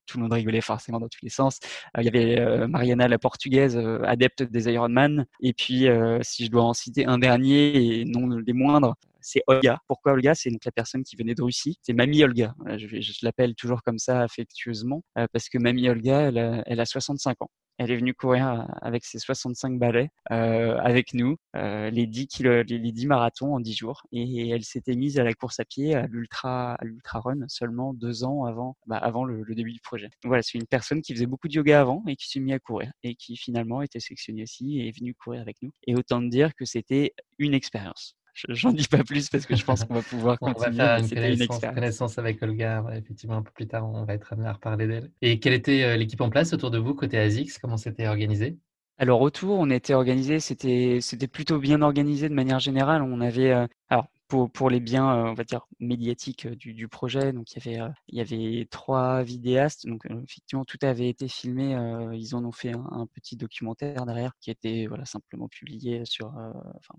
tout le monde rigolait forcément dans tous les sens. Il y avait Mariana la portugaise, adepte des Ironman. Et puis, si je dois en citer un dernier, et non des moindres, c'est Olga. Pourquoi Olga? C'est donc la personne qui venait de Russie. C'est Mamie Olga. Je l'appelle toujours comme ça affectueusement, parce que Mamie Olga, elle a 65 ans. Elle est venue courir avec ses 65 balais avec nous, les 10 marathons en 10 jours. Et elle s'était mise à la course à pied, à l'ultra run, seulement 2 ans avant le début du projet. Donc voilà, c'est une personne qui faisait beaucoup de yoga avant et qui s'est mise à courir, et qui finalement était sélectionnée aussi et est venue courir avec nous. Et autant dire que c'était une expérience. J'en dis pas plus parce que je pense qu'on va pouvoir On va continuer, faire mais une c'était une expérience. connaissance avec Olga, ouais, effectivement, un peu plus tard, on va être amené à reparler d'elle. Et quelle était l'équipe en place autour de vous, côté ASICS? Comment c'était organisé? Alors autour, on était organisé, c'était plutôt bien organisé de manière générale. On avait alors pour les biens, on va dire médiatiques du projet, donc il y avait 3 vidéastes, donc effectivement tout avait été filmé. Ils en ont fait un petit documentaire derrière qui était voilà simplement publié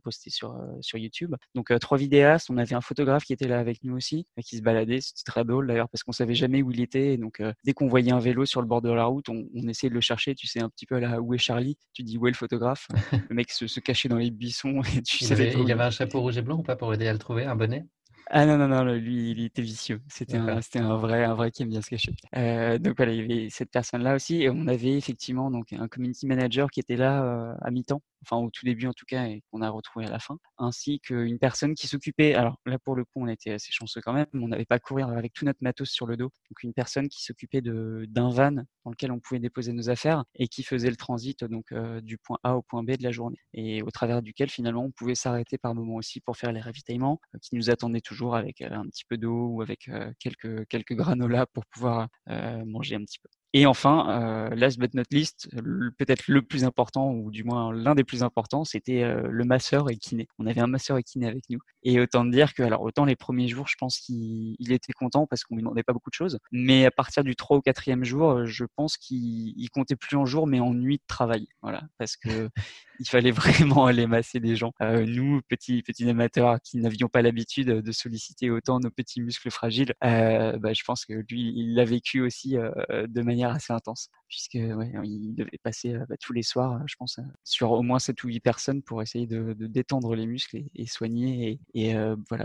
posté sur YouTube. Donc 3 vidéastes, on avait un photographe qui était là avec nous aussi, qui se baladait. C'était très drôle d'ailleurs parce qu'on savait jamais où il était. Donc dès qu'on voyait un vélo sur le bord de la route, on essayait de le chercher. Tu sais, un petit peu là où est Charlie. Tu dis où est le photographe? Le mec se cachait dans les buissons et tu savais pas où Il il avait était. un chapeau rouge et blanc ou pas pour aider à le trouver, un bonnet? Ah non, non, non, lui, il était vicieux. D'accord. C'était un vrai qui aime bien se cacher. Donc voilà, il y avait cette personne-là aussi, et on avait effectivement donc un community manager qui était là à mi-temps, enfin au tout début en tout cas, et qu'on a retrouvé à la fin, ainsi qu'une personne qui s'occupait. Alors là, pour le coup, on était assez chanceux quand même. On n'avait pas à courir avec tout notre matos sur le dos. Donc une personne qui s'occupait d'un van dans lequel on pouvait déposer nos affaires et qui faisait le transit donc du point A au point B de la journée, et au travers duquel finalement on pouvait s'arrêter par moment aussi pour faire les ravitaillements, qui nous attendaient toujours avec un petit peu d'eau ou avec quelques granolas pour pouvoir manger un petit peu. Et enfin, last but not least, peut-être le plus important, ou du moins l'un des plus importants, c'était le masseur et kiné. On avait un masseur et kiné avec nous. Et autant dire que, alors autant les premiers jours, je pense qu'il était content parce qu'on lui demandait pas beaucoup de choses. Mais à partir du 3 ou 4e jour, je pense qu'il comptait plus en jours, mais en nuits de travail. Voilà. Parce que Il fallait vraiment aller masser des gens. Nous, petits amateurs qui n'avions pas l'habitude de solliciter autant nos petits muscles fragiles, je pense que lui, il l'a vécu aussi de manière assez intense, puisque il devait passer tous les soirs, je pense, sur au moins 7 ou 8 personnes pour essayer de détendre les muscles et soigner et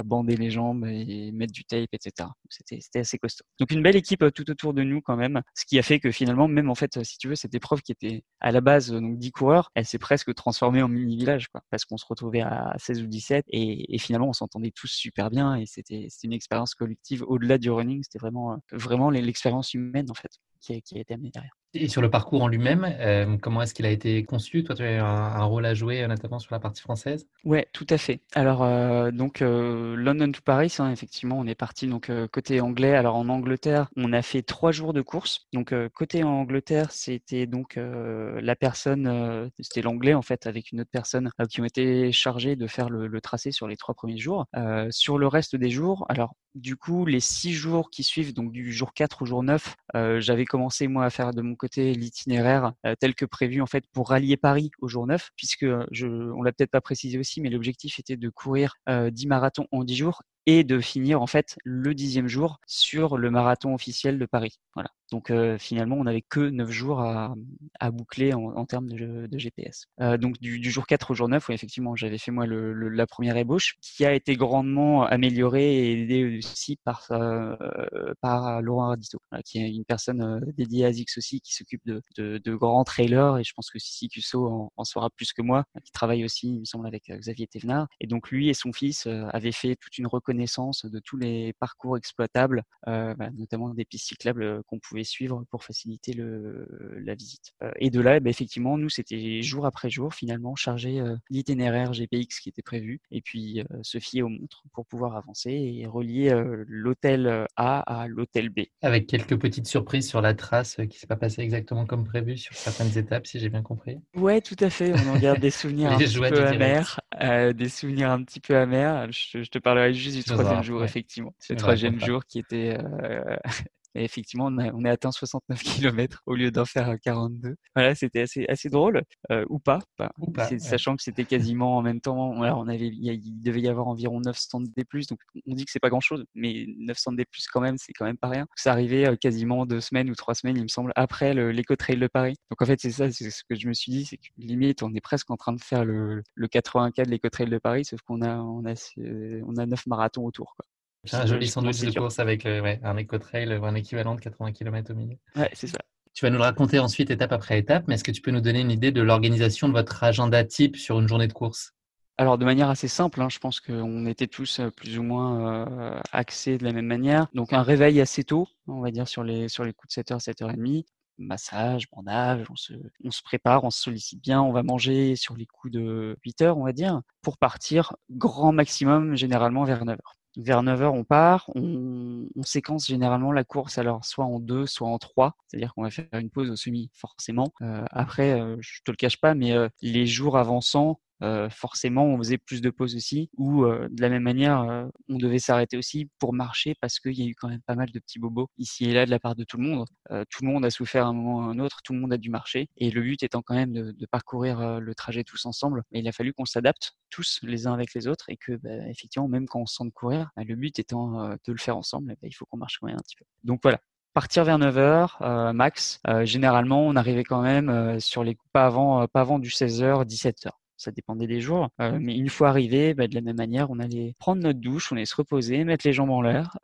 bander les jambes et mettre du tape, etc. C'était assez costaud. Donc une belle équipe tout autour de nous quand même, ce qui a fait que finalement, même en fait, si tu veux, cette épreuve qui était à la base donc 10 coureurs, elle s'est presque transformée en mini-village, quoi, parce qu'on se retrouvait à 16 ou 17 et finalement on s'entendait tous super bien et c'était une expérience collective au-delà du running, c'était vraiment l'expérience humaine en fait qui a été amenée derrière. Et sur le parcours en lui-même, comment est-ce qu'il a été conçu? Toi, tu as eu un rôle à jouer, notamment sur la partie française? Ouais, tout à fait. Alors London to Paris, hein, effectivement, on est parti donc côté anglais. Alors en Angleterre, on a fait 3 jours de course. Donc côté Angleterre, c'était donc la personne, c'était l'anglais en fait, avec une autre personne qui ont été chargés de faire le tracé sur les 3 premiers jours. Sur le reste des jours, alors du coup, les 6 jours qui suivent, donc du jour 4 au jour 9, j'avais commencé moi à faire de mon côté l'itinéraire tel que prévu en fait pour rallier Paris au jour 9, puisque on l'a peut-être pas précisé aussi, mais l'objectif était de courir 10 marathons en 10 jours et de finir en fait le 10e jour sur le marathon officiel de Paris. Voilà. Donc finalement, on n'avait que 9 jours à boucler en termes de GPS. Donc du jour 4 au jour 9, oui, effectivement, j'avais fait moi la première ébauche qui a été grandement améliorée et aidée aussi par Laurent Ardito, qui est une personne dédiée à ASICS aussi, qui s'occupe de grands trailers, et je pense que Sissi Cusso en saura plus que moi, qui travaille aussi, il me semble, avec Xavier Thévenard. Et donc lui et son fils avaient fait toute une reconnaissance de tous les parcours exploitables, notamment des pistes cyclables qu'on pouvait suivre pour faciliter la visite. Et de là, effectivement, nous, c'était jour après jour, finalement, charger l'itinéraire GPX qui était prévu, et puis se fier aux montres pour pouvoir avancer et relier l'hôtel A à l'hôtel B. Avec quelques petites surprises sur la trace qui ne s'est pas passée exactement comme prévu sur certaines étapes, si j'ai bien compris. Ouais, tout à fait. On en garde des souvenirs un petit peu amers. Des souvenirs un petit peu amers. Je te parlerai juste du troisième jour, effectivement. Le troisième jour qui était... Et effectivement, on a atteint 69 km au lieu d'en faire 42. Voilà, c'était assez drôle, ou pas, sachant que c'était quasiment en même temps. Voilà, il devait y avoir environ 900 D+, donc on dit que c'est pas grand-chose, mais 900 D+, quand même, c'est quand même pas rien. Ça arrivait quasiment 2 semaines ou 3 semaines, il me semble, après l'Eco-Trail de Paris. Donc en fait, c'est ce que je me suis dit, c'est que limite, on est presque en train de faire le 80K de l'Eco-Trail de Paris, sauf qu'on a 9 marathons autour, quoi. C'est un joli sandwich de course avec un Eco-Trail, un équivalent de 80 km au milieu. Ouais, c'est ça. Tu vas nous le raconter ensuite étape après étape, mais est-ce que tu peux nous donner une idée de l'organisation de votre agenda type sur une journée de course? Alors de manière assez simple, je pense qu'on était tous plus ou moins axés de la même manière. Donc un réveil assez tôt, on va dire sur les coups de 7h, 7h30. Massage, bandage, on se prépare, on se sollicite bien, on va manger sur les coups de 8h, on va dire, pour partir grand maximum généralement vers 9h. Vers 9h, on part, on séquence généralement la course, alors soit en 2, soit en 3, c'est-à-dire qu'on va faire une pause au semi, forcément. Après, je te le cache pas, mais les jours avançant, forcément, on faisait plus de pauses aussi, ou de la même manière, on devait s'arrêter aussi pour marcher parce qu'il y a eu quand même pas mal de petits bobos ici et là de la part de tout le monde. Tout le monde a souffert à un moment ou à un autre, tout le monde a dû marcher, et le but étant quand même de parcourir le trajet tous ensemble. Mais il a fallu qu'on s'adapte tous les uns avec les autres, et que effectivement, même quand on se sent de courir, le but étant de le faire ensemble, il faut qu'on marche quand même un petit peu. Donc voilà. Partir vers 9h max. Généralement, on arrivait quand même sur les coups pas avant du 16h, 17h. Ça dépendait des jours. Mais une fois arrivé, de la même manière, on allait prendre notre douche, on allait se reposer, mettre les jambes en l'air,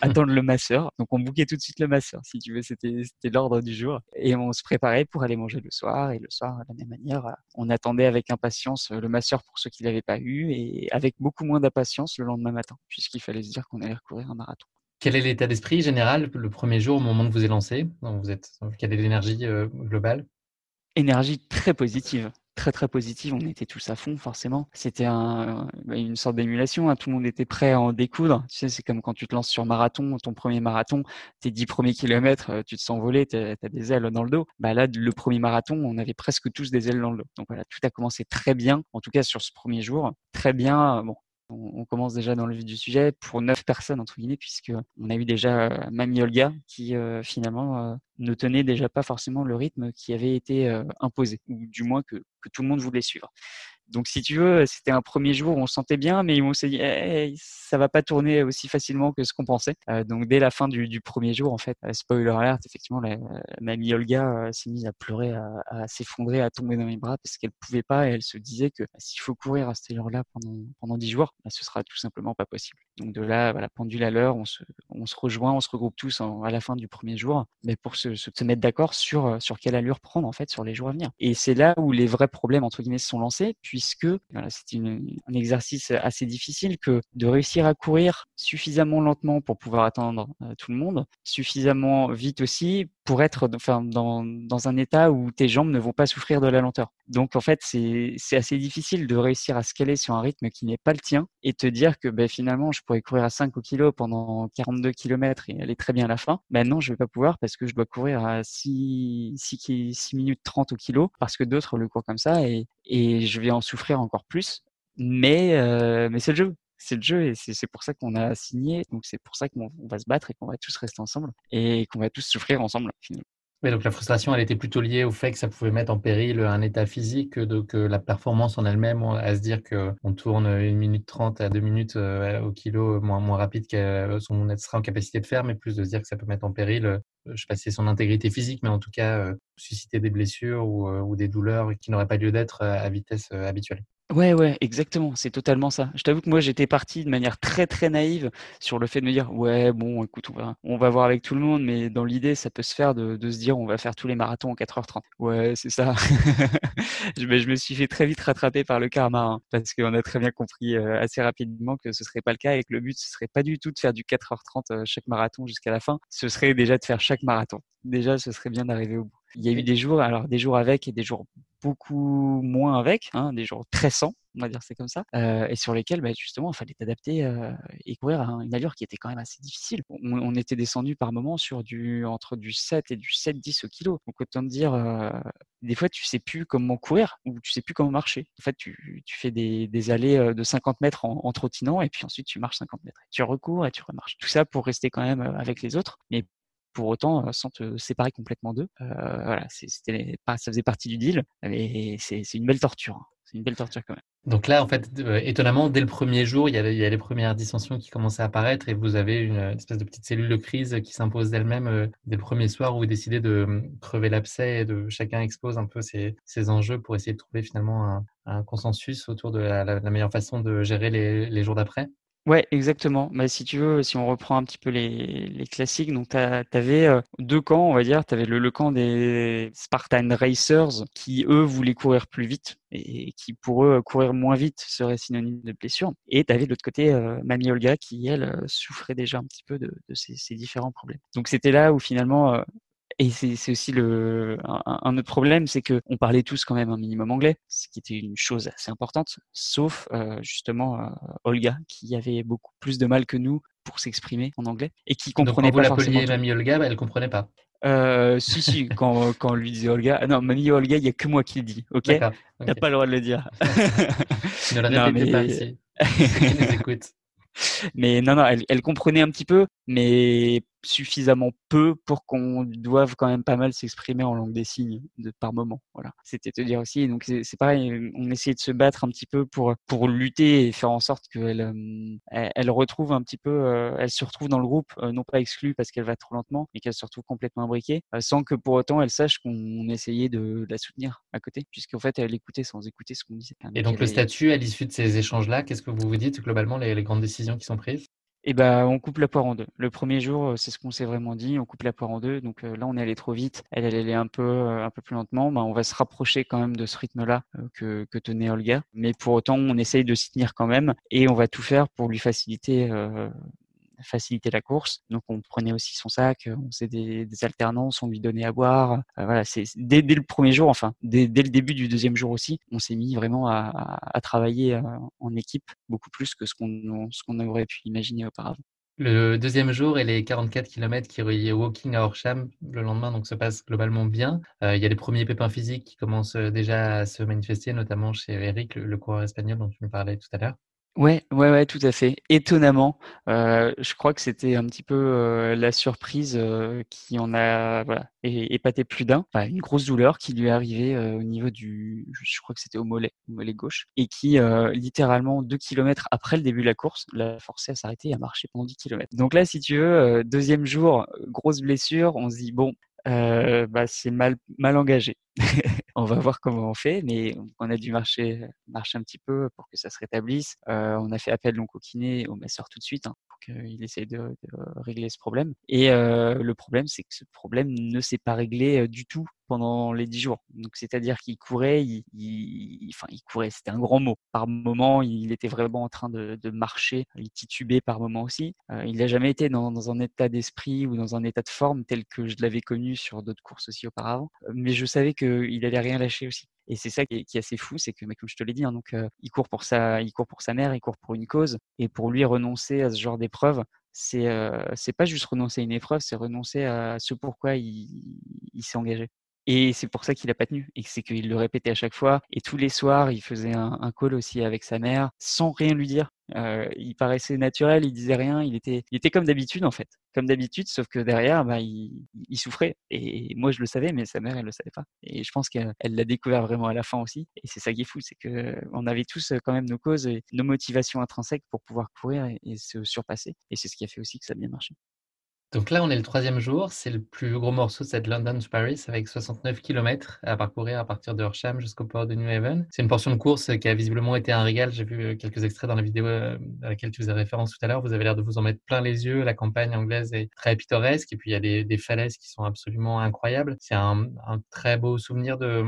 attendre le masseur. Donc on bouquait tout de suite le masseur, si tu veux, c'était l'ordre du jour. Et on se préparait pour aller manger le soir. Et le soir, de la même manière, on attendait avec impatience le masseur pour ceux qui l'avaient pas eu, et avec beaucoup moins d'impatience le lendemain matin, puisqu'il fallait se dire qu'on allait recourir un marathon. Quel est l'état d'esprit général le premier jour au moment où vous êtes lancé? Quelle est l'énergie globale? Énergie très positive. Très très positive, on était tous à fond forcément. C'était une sorte d'émulation, tout le monde était prêt à en découdre. Tu sais, c'est comme quand tu te lances sur marathon, ton premier marathon, tes 10 premiers kilomètres, tu te sens voler, t'as des ailes dans le dos. Là, le premier marathon, on avait presque tous des ailes dans le dos. Donc voilà, tout a commencé très bien, en tout cas sur ce premier jour, très bien. Bon, On commence déjà dans le vif du sujet pour 9 personnes, entre guillemets, puisque on a eu déjà Mamie Olga qui finalement ne tenait déjà pas forcément le rythme qui avait été imposé, ou du moins que tout le monde voulait suivre. Donc, si tu veux, c'était un premier jour où on se sentait bien, mais on s'est dit, ça va pas tourner aussi facilement que ce qu'on pensait. Donc, dès la fin du premier jour, en fait, spoiler alert, effectivement, la mamie Olga s'est mise à pleurer, à s'effondrer, à tomber dans mes bras parce qu'elle pouvait pas et elle se disait que s'il faut courir à cette heure-là pendant 10 jours, ce sera tout simplement pas possible. Donc, de là, voilà, pendule à l'heure, on se rejoint, on se regroupe tous à la fin du premier jour, mais pour se mettre d'accord sur quelle allure prendre, en fait, sur les jours à venir. Et c'est là où les vrais problèmes, entre guillemets, se sont lancés, puisque voilà, c'est un exercice assez difficile que de réussir à courir suffisamment lentement pour pouvoir attendre tout le monde, suffisamment vite aussi pour être dans un état où tes jambes ne vont pas souffrir de la lenteur. Donc en fait, c'est assez difficile de réussir à se caler sur un rythme qui n'est pas le tien et te dire que finalement, je pourrais courir à 5 au kilo pendant 42 km et aller très bien à la fin. Non, je vais pas pouvoir parce que je dois courir à 6 minutes 30 au kilo parce que d'autres le courent comme ça et je vais en souffrir encore plus. Mais c'est le jeu. C'est le jeu et c'est pour ça qu'on a signé. Donc c'est pour ça qu'on va se battre et qu'on va tous rester ensemble et qu'on va tous souffrir ensemble finalement. Mais donc la frustration, elle était plutôt liée au fait que ça pouvait mettre en péril un état physique que la performance en elle-même, à se dire qu'on tourne 1 minute 30 à 2 minutes au kilo moins rapide que ce qu'on sera en capacité de faire, mais plus de se dire que ça peut mettre en péril, je sais pas si c'est son intégrité physique, mais en tout cas susciter des blessures ou des douleurs qui n'auraient pas lieu d'être à vitesse habituelle. Ouais, exactement, c'est totalement ça. Je t'avoue que moi, j'étais parti de manière très, très naïve sur le fait de me dire: «Ouais, bon, écoute, on va voir avec tout le monde», mais dans l'idée, ça peut se faire de se dire: «On va faire tous les marathons en 4h30». Ouais, c'est ça. Je me suis fait très vite rattraper par le karma, hein, parce qu'on a très bien compris, assez rapidement que ce serait pas le cas et que le but, ce serait pas du tout de faire du 4h30 chaque marathon jusqu'à la fin. Ce serait déjà de faire chaque marathon. Déjà, ce serait bien d'arriver au bout. Il y a eu des jours avec et des jours beaucoup moins avec, hein, des jours très sans, on va dire c'est comme ça, et sur lesquels justement il fallait t'adapter et courir à une allure qui était quand même assez difficile. On était descendu par moments sur entre du 7 et du 7-10 au kilo. Donc autant te dire, des fois tu sais plus comment courir ou tu sais plus comment marcher. En fait, tu fais des allées de 50 mètres en trottinant et puis ensuite tu marches 50 mètres. Tu recours et tu remarches. Tout ça pour rester quand même avec les autres, mais pour autant sans te séparer complètement d'eux. Voilà, ça faisait partie du deal, mais c'est une belle torture. Hein. C'est une belle torture quand même. Donc là, en fait, étonnamment, dès le premier jour, il y a les premières dissensions qui commençaient à apparaître et vous avez une espèce de petite cellule de crise qui s'impose d'elle-même dès le premier soir où vous décidez de crever l'abcès et de chacun expose un peu ses enjeux pour essayer de trouver finalement un consensus autour de la meilleure façon de gérer les jours d'après. Ouais, exactement. Si tu veux, si on reprend un petit peu les classiques, donc t'avais deux camps, on va dire. T'avais le camp des Spartan Racers qui, eux, voulaient courir plus vite et qui, pour eux, courir moins vite serait synonyme de blessure. Et t'avais de l'autre côté Mamie Olga qui, elle, souffrait déjà un petit peu de ces différents problèmes. Donc c'était là où finalement et c'est aussi un autre problème, c'est que on parlait tous quand même un minimum anglais, ce qui était une chose assez importante, sauf justement Olga, qui avait beaucoup plus de mal que nous pour s'exprimer en anglais et qui Donc quand comprenait vous pas forcément l'appeliez tout. Mamie Olga, elle comprenait pas. Si, quand on lui disait Olga, non, Mamie Olga, il y a que moi qui le dis, ok? D'accord. T'as Ok. pas le droit de le dire. Ne le Non, répétez pas mais si ceux qui nous écoutent. Mais non, elle comprenait un petit peu, mais suffisamment peu pour qu'on doive quand même pas mal s'exprimer en langue des signes par moment. Voilà. C'était te dire aussi. Donc c'est pareil, on essayait de se battre un petit peu pour lutter et faire en sorte elle retrouve un petit peu, elle se retrouve dans le groupe, non pas exclue parce qu'elle va trop lentement, mais qu'elle se retrouve complètement imbriquée, sans que pour autant elle sache qu'on essayait de la soutenir à côté, puisqu'en fait elle écoutait sans écouter ce qu'on disait. Et Donc donc le statut, à l'issue de ces échanges-là, qu'est-ce que vous vous dites globalement, les grandes décisions qui sont prises? on coupe la poire en deux. Le premier jour, c'est ce qu'on s'est vraiment dit, on coupe la poire en deux. Donc là, on est allé trop vite. Elle allait un peu plus lentement. On va se rapprocher quand même de ce rythme-là que tenait Olga. Mais pour autant, on essaye de s'y tenir quand même et on va tout faire pour lui faciliter la course. Donc on prenait aussi son sac, on faisait des alternances, on lui donnait à boire. Voilà, c'est dès le premier jour, enfin dès le début du deuxième jour aussi, on s'est mis vraiment à travailler en équipe beaucoup plus que ce qu'on aurait pu imaginer auparavant. Le deuxième jour et les 44 kilomètres qui reliaient Woking à Horsham le lendemain donc se passent globalement bien. Il y a les premiers pépins physiques qui commencent déjà à se manifester, notamment chez Eric, le coureur espagnol dont tu me parlais tout à l'heure. Ouais, tout à fait. Étonnamment, je crois que c'était un petit peu la surprise qui en a épaté plus d'un. Enfin, une grosse douleur qui lui est arrivée au niveau je crois que c'était au mollet gauche, et qui littéralement 2 kilomètres après le début de la course, l'a forcé à s'arrêter et à marcher pendant 10 kilomètres. Donc là, si tu veux, deuxième jour, grosse blessure, on se dit bon, c'est mal engagé. On va voir comment on fait, mais on a dû marcher un petit peu pour que ça se rétablisse. On a fait appel donc au kiné, au masseur tout de suite, hein, pour qu'il essaye de régler ce problème. Et le problème, c'est que ce problème ne s'est pas réglé du tout pendant les 10 jours. Donc, c'est-à-dire qu'il courait, il courait, c'était un grand mot. Par moment, il était vraiment en train de marcher, il titubait par moment aussi. Il n'a jamais été dans un état d'esprit ou dans un état de forme tel que je l'avais connu sur d'autres courses aussi auparavant. Mais je savais qu'il allait rien lâcher aussi. Et c'est ça qui est assez fou, c'est que, mais comme je te l'ai dit, hein, donc il court pour sa mère, il court pour une cause, et pour lui renoncer à ce genre d'épreuve, c'est pas juste renoncer à une épreuve, c'est renoncer à ce pourquoi il s'est engagé. Et c'est pour ça qu'il a pas tenu, et c'est qu'il le répétait à chaque fois. Et tous les soirs, il faisait un call aussi avec sa mère, sans rien lui dire. Il paraissait naturel, il disait rien, il était comme d'habitude en fait, comme d'habitude, sauf que derrière, il souffrait. Et moi je le savais, mais sa mère elle le savait pas. Et je pense qu'elle l'a découvert vraiment à la fin aussi. Et c'est ça qui est fou, c'est que on avait tous quand même nos causes et nos motivations intrinsèques pour pouvoir courir et se surpasser. Et c'est ce qui a fait aussi que ça a bien marché. Donc là, on est le troisième jour. C'est le plus gros morceau de cette London to Paris avec 69 kilomètres à parcourir à partir de Horsham jusqu'au port de New Haven. C'est une portion de course qui a visiblement été un régal. J'ai vu quelques extraits dans la vidéo à laquelle tu faisais référence tout à l'heure. Vous avez l'air de vous en mettre plein les yeux. La campagne anglaise est très pittoresque et puis il y a des falaises qui sont absolument incroyables. C'est un très beau souvenir de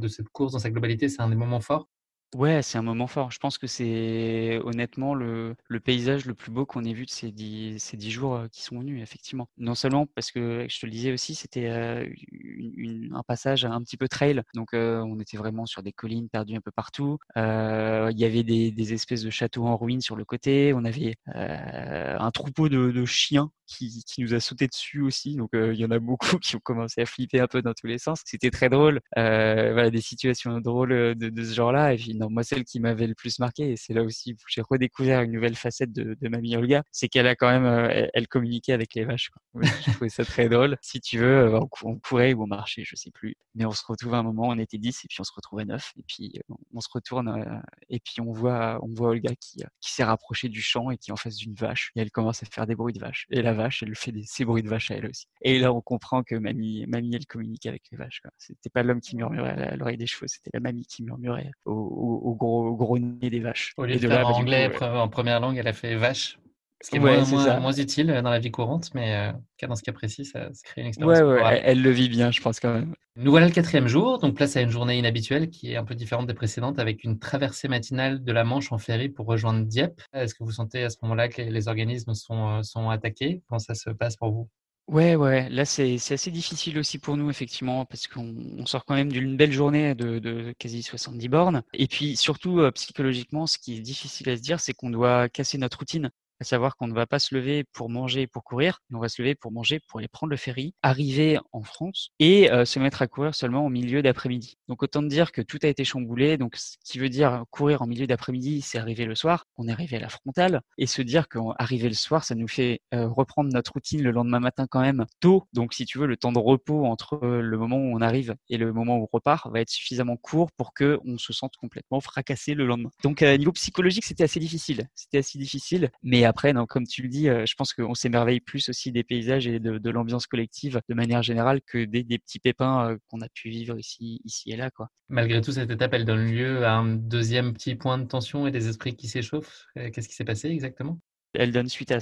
cette course dans sa globalité. C'est un des moments forts. Ouais, c'est un moment fort. Je pense que c'est honnêtement le paysage le plus beau qu'on ait vu de ces dix jours qui sont venus, effectivement. Non seulement parce que, je te le disais aussi, c'était un passage un petit peu trail. Donc, on était vraiment sur des collines perdues un peu partout. Il y avait des espèces de châteaux en ruine sur le côté. On avait un troupeau de chiens qui nous a sauté dessus aussi. Donc, il y en a beaucoup qui ont commencé à flipper un peu dans tous les sens. C'était très drôle. Des situations drôles de ce genre-là. Et puis, non, moi, celle qui m'avait le plus marqué, et c'est là aussi où j'ai redécouvert une nouvelle facette de mamie Olga, c'est qu'elle a quand même, elle communiquait avec les vaches, quoi. Ouais, je trouvais ça très drôle. Si tu veux, on courait ou on marchait, je sais plus. Mais on se retrouve à un moment, on était 10 et puis on se retrouve à 9. Et puis, on se retourne et puis on voit Olga qui s'est rapprochée du champ et qui est en face d'une vache. Et elle commence à faire des bruits de vache. Et la vache, elle fait ces bruits de vache à elle aussi. Et là, on comprend que mamie, elle communique avec les vaches, quoi. C'était pas l'homme qui murmurait à l'oreille des chevaux, c'était la mamie qui murmurait au gros nez des vaches. Au lieu Et de de faire là, en du coup, anglais en première langue, elle a fait vache. Ce qui est ouais, c'est ça. moins utile dans la vie courante, mais dans ce cas précis, ça crée une expérience Ouais, mémorable. elle le vit bien, je pense quand même. Nous voilà le quatrième jour, donc place à une journée inhabituelle qui est un peu différente des précédentes avec une traversée matinale de la Manche en ferry pour rejoindre Dieppe. Est-ce que vous sentez à ce moment-là que les organismes sont attaqués? Comment ça se passe pour vous? Ouais, là c'est assez difficile aussi pour nous effectivement parce qu'on sort quand même d'une belle journée de quasi 70 bornes. Et puis surtout psychologiquement, ce qui est difficile à se dire, c'est qu'on doit casser notre routine. À savoir qu'on ne va pas se lever pour manger et pour courir, mais on va se lever pour manger, pour aller prendre le ferry, arriver en France et se mettre à courir seulement au milieu d'après-midi. Donc autant dire que tout a été chamboulé. Donc ce qui veut dire courir en milieu d'après-midi, c'est arriver le soir. On est arrivé à la frontale et se dire qu'arriver le soir, ça nous fait reprendre notre routine le lendemain matin quand même tôt. Donc si tu veux, le temps de repos entre le moment où on arrive et le moment où on repart va être suffisamment court pour que on se sente complètement fracassé le lendemain. Donc niveau psychologique, c'était assez difficile. Mais après, non, comme tu le dis, je pense qu'on s'émerveille plus aussi des paysages et de l'ambiance collective de manière générale que des petits pépins qu'on a pu vivre ici et là, quoi. Malgré tout, cette étape, elle donne lieu à un deuxième petit point de tension et des esprits qui s'échauffent. Qu'est-ce qui s'est passé exactement? Elle donne suite à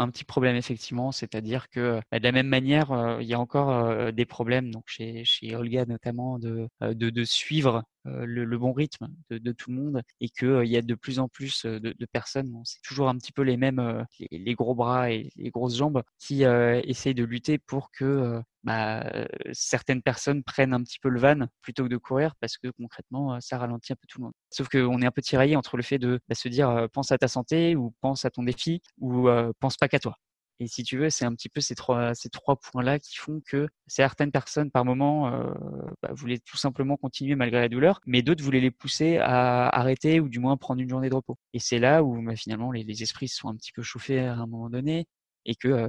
un petit problème effectivement, c'est-à-dire que de la même manière, il y a encore des problèmes donc chez Olga notamment de suivre le bon rythme de tout le monde et que il y a de plus en plus de personnes, bon, c'est toujours un petit peu les mêmes, les gros bras et les grosses jambes qui essayent de lutter pour que certaines personnes prennent un petit peu le van plutôt que de courir parce que concrètement ça ralentit un peu tout le monde. Sauf qu'on est un peu tiraillé entre le fait de se dire pense à ta santé ou pense à ton défi ou pense pas qu'à toi. Et si tu veux, c'est un petit peu ces trois points-là qui font que certaines personnes, par moment, voulaient tout simplement continuer malgré la douleur, mais d'autres voulaient les pousser à arrêter ou du moins prendre une journée de repos. Et c'est là où finalement les esprits se sont un petit peu chauffés à un moment donné et que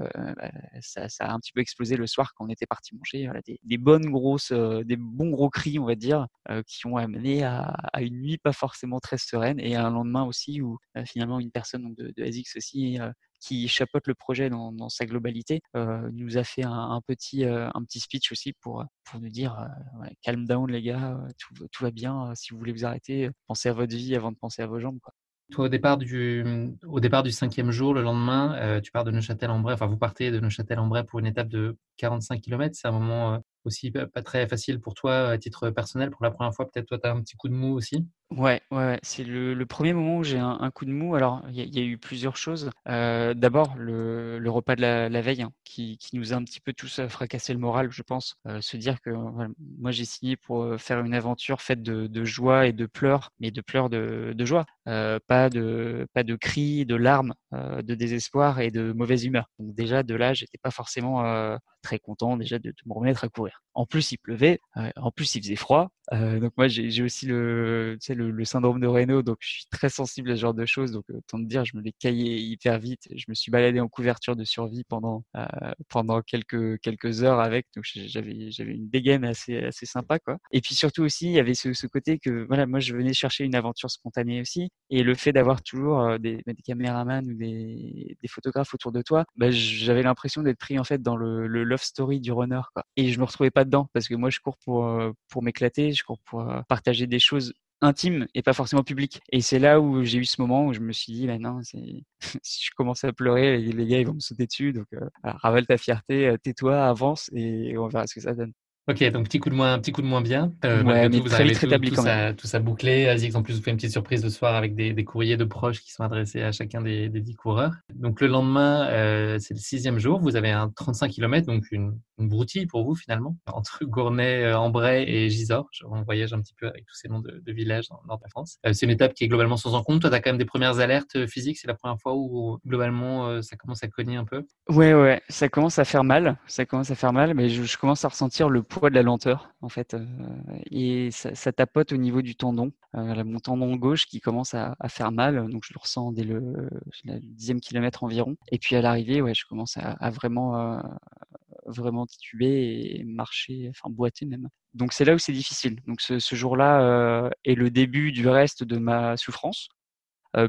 ça a un petit peu explosé le soir quand on était parti manger. Voilà, des bons gros cris, on va dire, qui ont amené à une nuit pas forcément très sereine et à un lendemain aussi où finalement une personne donc de ASICS aussi qui chapeaute le projet dans sa globalité, nous a fait un petit speech aussi pour nous dire ouais, calm down les gars, tout va bien, si vous voulez vous arrêter, pensez à votre vie avant de penser à vos jambes, quoi. Toi, au départ du 5e jour, le lendemain, tu pars de Neuchâtel-en-Bray, enfin vous partez de Neuchâtel-en-Bray pour une étape de 45 kilomètres. C'est un moment aussi pas très facile pour toi à titre personnel. Pour la première fois, peut-être toi, tu as un petit coup de mou aussi. Ouais. C'est le premier moment où j'ai un coup de mou. Alors, il y a eu plusieurs choses. D'abord, le repas de la veille, hein, qui nous a un petit peu tous fracassé le moral, je pense. Se dire que voilà, moi, j'ai signé pour faire une aventure faite de joie et de pleurs, mais de pleurs de joie. Pas de cris, de larmes, de désespoir et de mauvaise humeur. Donc déjà, de là, j'étais pas forcément très content déjà de me remettre à courir. En plus, il pleuvait, en plus, il faisait froid. Donc moi, j'ai aussi le syndrome de Raynaud, donc je suis très sensible à ce genre de choses. Donc autant te dire, je me l'ai caillé hyper vite. Je me suis baladé en couverture de survie pendant quelques heures avec. Donc j'avais une dégaine assez sympa, quoi. Et puis surtout aussi, il y avait ce côté que voilà, moi je venais chercher une aventure spontanée aussi, et le fait d'avoir toujours des caméramans ou des photographes autour de toi, j'avais l'impression d'être pris en fait dans le love story du runner, quoi. Et je me retrouvais pas dedans parce que moi je cours pour m'éclater, je cours pour partager des choses intimes et pas forcément publiques. Et c'est là où j'ai eu ce moment où je me suis dit, bah non, si je commence à pleurer, les gars ils vont me sauter dessus. Donc voilà, ravale ta fierté, tais-toi, avance et on verra ce que ça donne. Ok, donc petit coup de moins bien. Ouais, Malgré mais tout, vous très arrivez vite rétabli quand même. tous à boucler. ASICS en plus vous fait une petite surprise le soir avec des courriers de proches qui sont adressés à chacun des 10 coureurs. Donc le lendemain, c'est le 6e jour. Vous avez un 35 km, donc une broutille pour vous finalement, entre Gournay, Ambray et Gisors. On voyage un petit peu avec tous ces noms de villages dans le nord de la France. C'est une étape qui est globalement sans encombre. Toi, tu as quand même des premières alertes physiques. C'est la première fois où globalement ça commence à cogner un peu. Ouais, ça commence à faire mal. Ça commence à faire mal, mais je commence à ressentir le poids de la lenteur, en fait. Et ça tapote au niveau du tendon. Mon tendon gauche qui commence à faire mal. Donc, je le ressens dès le 10e kilomètre environ. Et puis, à l'arrivée, ouais, je commence à vraiment tituber et marcher, enfin, boiter même. Donc, c'est là où c'est difficile. Donc, ce jour-là est le début du reste de ma souffrance.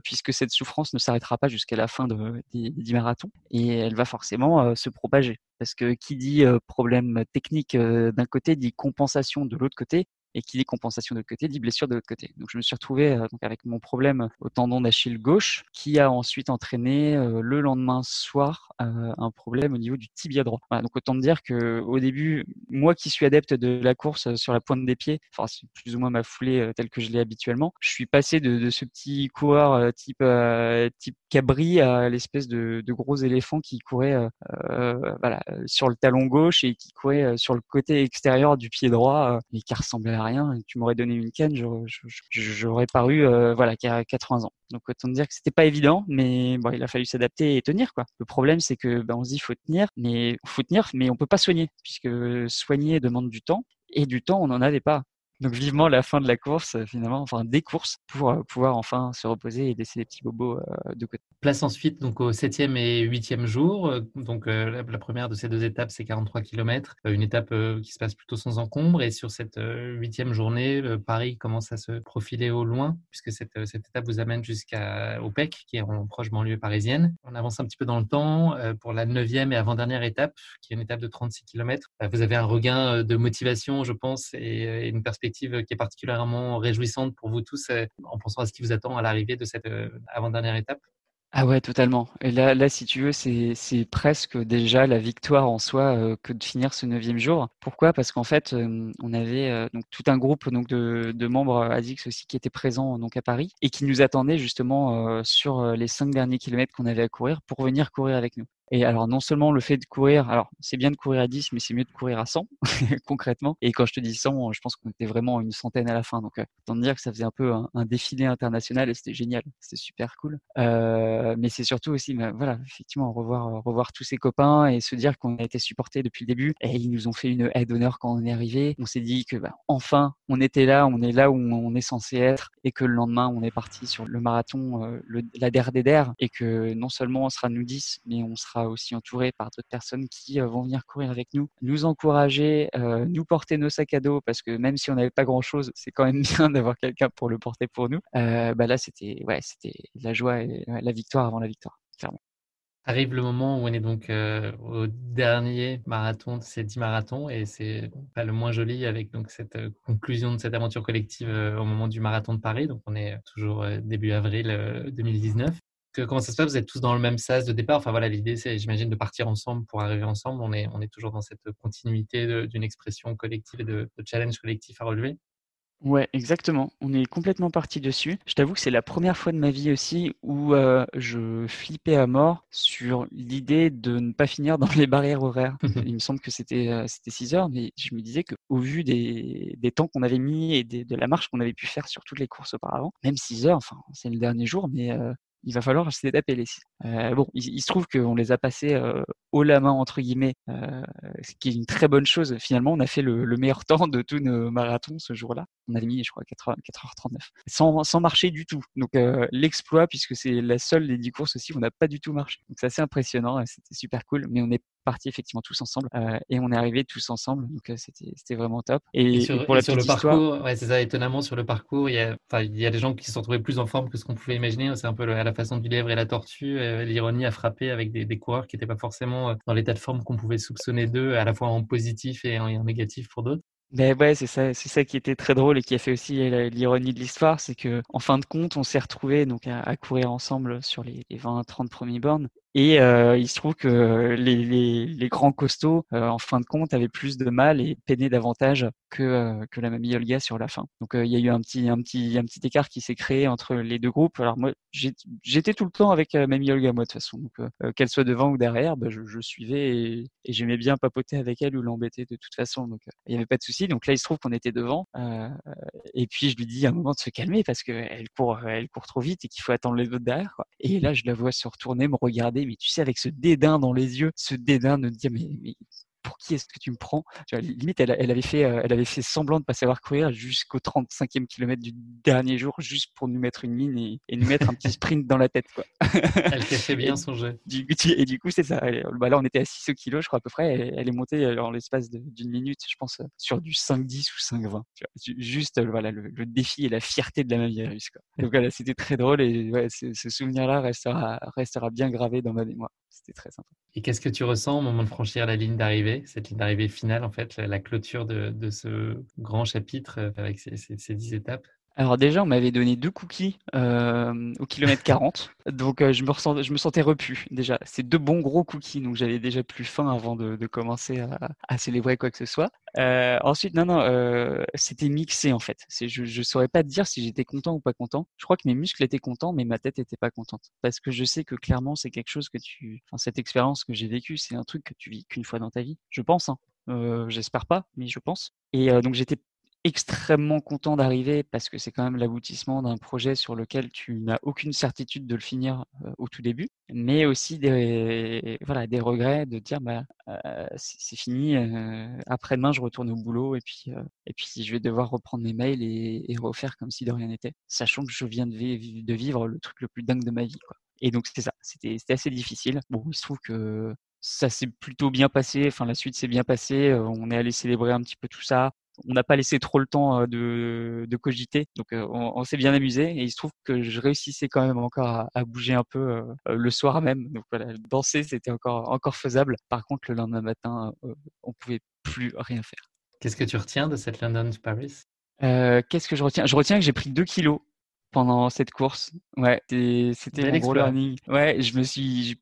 Puisque cette souffrance ne s'arrêtera pas jusqu'à la fin des 10 marathons et elle va forcément se propager. Parce que qui dit problème technique d'un côté dit compensation de l'autre côté, et qui dit compensation de l'autre côté dit blessure de l'autre côté. Donc je me suis retrouvé donc avec mon problème au tendon d'Achille gauche, qui a ensuite entraîné le lendemain soir un problème au niveau du tibia droit. Voilà, donc autant dire que au début, moi qui suis adepte de la course sur la pointe des pieds, enfin c'est plus ou moins ma foulée telle que je l'ai habituellement, je suis passé de ce petit coureur type cabri à l'espèce de gros éléphant qui courait sur le talon gauche et qui courait sur le côté extérieur du pied droit et qui ressemblait à rien. Et tu m'aurais donné une canne, j'aurais paru qu'à 80 ans. Donc autant dire que c'était pas évident, mais bon, il a fallu s'adapter et tenir, quoi. Le problème c'est que on se dit faut tenir, mais on peut pas soigner, puisque soigner demande du temps et du temps on n'en avait pas. Donc vivement la fin de la course, finalement, enfin des courses, pour pouvoir enfin se reposer et laisser les petits bobos de côté. Place ensuite donc au 7e et 8e jour. Donc la première de ces deux étapes, c'est 43 km. Une étape qui se passe plutôt sans encombre. Et sur cette 8e journée, Paris commence à se profiler au loin, puisque cette étape vous amène jusqu'au PEC, qui est en proche banlieue parisienne. On avance un petit peu dans le temps pour la 9e et avant-dernière étape, qui est une étape de 36 km. Vous avez un regain de motivation, je pense, et une perspective qui est particulièrement réjouissante pour vous tous en pensant à ce qui vous attend à l'arrivée de cette avant-dernière étape. Ah ouais, totalement. Et là, si tu veux, c'est presque déjà la victoire en soi que de finir ce 9e jour. Pourquoi? Parce qu'en fait, on avait donc tout un groupe donc de membres ASICS aussi qui étaient présents donc à Paris et qui nous attendaient justement sur les 5 derniers kilomètres qu'on avait à courir pour venir courir avec nous. Et alors, non seulement le fait de courir, alors c'est bien de courir à 10, mais c'est mieux de courir à 100, concrètement. Et quand je te dis 100, je pense qu'on était vraiment une centaine à la fin. Donc, autant te dire que ça faisait un peu un défilé international et c'était génial. C'était super cool. Mais c'est surtout aussi, voilà, effectivement, revoir tous ses copains et se dire qu'on a été supportés depuis le début. Et ils nous ont fait une aide d'honneur quand on est arrivé. On s'est dit que, enfin, on était là, on est là où on est censé être et que le lendemain, on est parti sur le marathon, la DER des DER, et que non seulement on sera nous 10, mais on sera aussi entouré par d'autres personnes qui vont venir courir avec nous encourager, nous porter nos sacs à dos, parce que même si on n'avait pas grand-chose, c'est quand même bien d'avoir quelqu'un pour le porter pour nous. Là, c'était la joie et la victoire avant la victoire, clairement. Arrive le moment où on est donc au dernier marathon de ces 10 marathons et c'est pas le moins joli avec donc cette conclusion de cette aventure collective au moment du marathon de Paris. Donc on est toujours début avril 2019. Comment ça se passe? Vous êtes tous dans le même sas de départ? Enfin voilà, l'idée c'est, j'imagine, de partir ensemble pour arriver ensemble. On est toujours dans cette continuité d'une expression collective et de challenge collectif à relever. Ouais, exactement. On est complètement parti dessus. Je t'avoue que c'est la première fois de ma vie aussi où je flippais à mort sur l'idée de ne pas finir dans les barrières horaires. Il me semble que c'était 6 heures, mais je me disais qu'au vu des temps qu'on avait mis et de la marche qu'on avait pu faire sur toutes les courses auparavant, même 6 heures, enfin, c'est le dernier jour, mais il va falloir se les taper les 6. Bon, il se trouve qu'on les a passés haut la main, entre guillemets, ce qui est une très bonne chose. Finalement, on a fait le meilleur temps de tous nos marathons ce jour-là. On avait mis, je crois, 4h39, sans marcher du tout. Donc, l'exploit, puisque c'est la seule des 10 courses aussi où on n'a pas du tout marché. Donc, c'est assez impressionnant et c'était super cool. Mais on est partis effectivement tous ensemble et on est arrivés tous ensemble. Donc, c'était vraiment top. Et pour la Sur le petite histoire, parcours, ouais, c'est ça, étonnamment, sur le parcours, il y a des gens qui se sont trouvés plus en forme que ce qu'on pouvait imaginer. C'est un peu à la façon du lièvre et la tortue. L'ironie a frappé avec des coureurs qui n'étaient pas forcément dans l'état de forme qu'on pouvait soupçonner d'eux, à la fois en positif et en négatif pour d'autres. Mais ouais, c'est ça qui était très drôle et qui a fait aussi l'ironie de l'histoire, c'est que en fin de compte, on s'est retrouvés donc à courir ensemble sur les 20-30 premiers bornes. Et il se trouve que les grands costauds, en fin de compte, avaient plus de mal et peinaient davantage que la mamie Olga sur la fin. Donc il y a eu un petit écart qui s'est créé entre les deux groupes. Alors moi, j'étais tout le temps avec mamie Olga, moi de toute façon. Donc qu'elle soit devant ou derrière, je suivais et j'aimais bien papoter avec elle ou l'embêter de toute façon. Donc il y avait pas de souci. Donc là, il se trouve qu'on était devant. Et puis je lui dis à un moment de se calmer parce qu'elle court trop vite et qu'il faut attendre les autres derrière, quoi. Et là, je la vois se retourner, me regarder, mais tu sais, avec ce dédain dans les yeux, ce dédain de me dire, mais pour qui est-ce que tu me prends? Tu vois, limite, elle avait fait semblant de pas savoir courir jusqu'au 35e kilomètre du dernier jour, juste pour nous mettre une mine et nous mettre un petit sprint dans la tête, quoi. Elle t'a fait bien son jeu. Du coup, c'est ça. Là, on était à 6 kilos, je crois, à peu près. Elle est montée en l'espace d'une minute, je pense, sur du 5-10 ou 5-20. Juste, voilà, le défi et la fierté de la mamie russe, quoi. Donc voilà, c'était très drôle et ouais, ce souvenir-là restera bien gravé dans ma mémoire. C'était très sympa. Et qu'est-ce que tu ressens au moment de franchir la ligne d'arrivée, cette ligne d'arrivée finale, en fait, la clôture de ce grand chapitre avec ces 10 étapes? Alors déjà, on m'avait donné 2 cookies au kilomètre 40, donc je me sentais repu déjà. C'est 2 bons gros cookies, donc j'avais déjà plus faim avant de commencer à célébrer quoi que ce soit. Ensuite, non, c'était mixé en fait. Je saurais pas te dire si j'étais content ou pas content. Je crois que mes muscles étaient contents, mais ma tête était pas contente. Parce que je sais que clairement, c'est quelque chose cette expérience que j'ai vécue, c'est un truc que tu vis qu'une fois dans ta vie. Je pense, hein. J'espère pas, mais je pense. Et donc j'étais extrêmement content d'arriver parce que c'est quand même l'aboutissement d'un projet sur lequel tu n'as aucune certitude de le finir au tout début, mais aussi des regrets de dire c'est fini, après-demain je retourne au boulot et puis je vais devoir reprendre mes mails et refaire comme si de rien n'était, sachant que je viens de vivre le truc le plus dingue de ma vie, quoi. Et donc c'est ça, c'était assez difficile. Bon, il se trouve que ça s'est plutôt bien passé, enfin la suite s'est bien passée, on est allé célébrer un petit peu tout ça. On n'a pas laissé trop le temps de cogiter, donc on s'est bien amusé et il se trouve que je réussissais quand même encore à bouger un peu le soir même. Donc voilà, danser c'était encore faisable. Par contre, le lendemain matin, on pouvait plus rien faire. Qu'est-ce que tu retiens de cette London to Paris? Qu'est-ce que je retiens? Je retiens que j'ai pris 2 kilos pendant cette course. Ouais, c'était Bel mon gros exploit. learning. Ouais,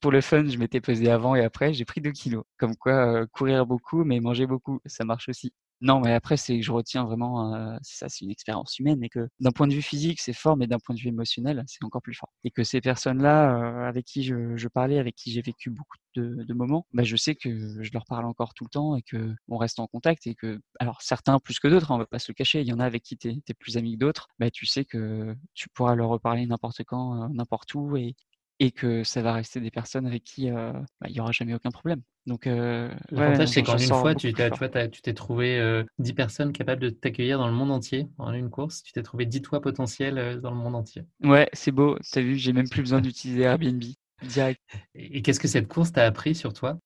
pour le fun, je m'étais pesé avant et après, j'ai pris 2 kilos. Comme quoi, courir beaucoup, mais manger beaucoup, ça marche aussi. Non, mais après, c'est que je retiens vraiment, c'est ça, c'est une expérience humaine et que d'un point de vue physique, c'est fort, mais d'un point de vue émotionnel, c'est encore plus fort. Et que ces personnes-là, avec qui je parlais, avec qui j'ai vécu beaucoup de moments, bah, je sais que je leur parle encore tout le temps et que on reste en contact et que, alors certains plus que d'autres, hein, on va pas se le cacher, il y en a avec qui t'es plus ami que d'autres, bah, tu sais que tu pourras leur reparler n'importe quand, n'importe où et que ça va rester des personnes avec qui, bah, il y aura jamais aucun problème. Donc, ouais, L'avantage, non, c'est j'en qu'en une sors fois, beaucoup plus fort. tu t'es trouvé 10 personnes capables de t'accueillir dans le monde entier en une course. Tu t'es trouvé 10 toits potentiels dans le monde entier. Ouais, c'est beau. Tu vu, j'ai même plus besoin d'utiliser Airbnb. Direct. Et qu'est-ce que cette course t'a appris sur toi?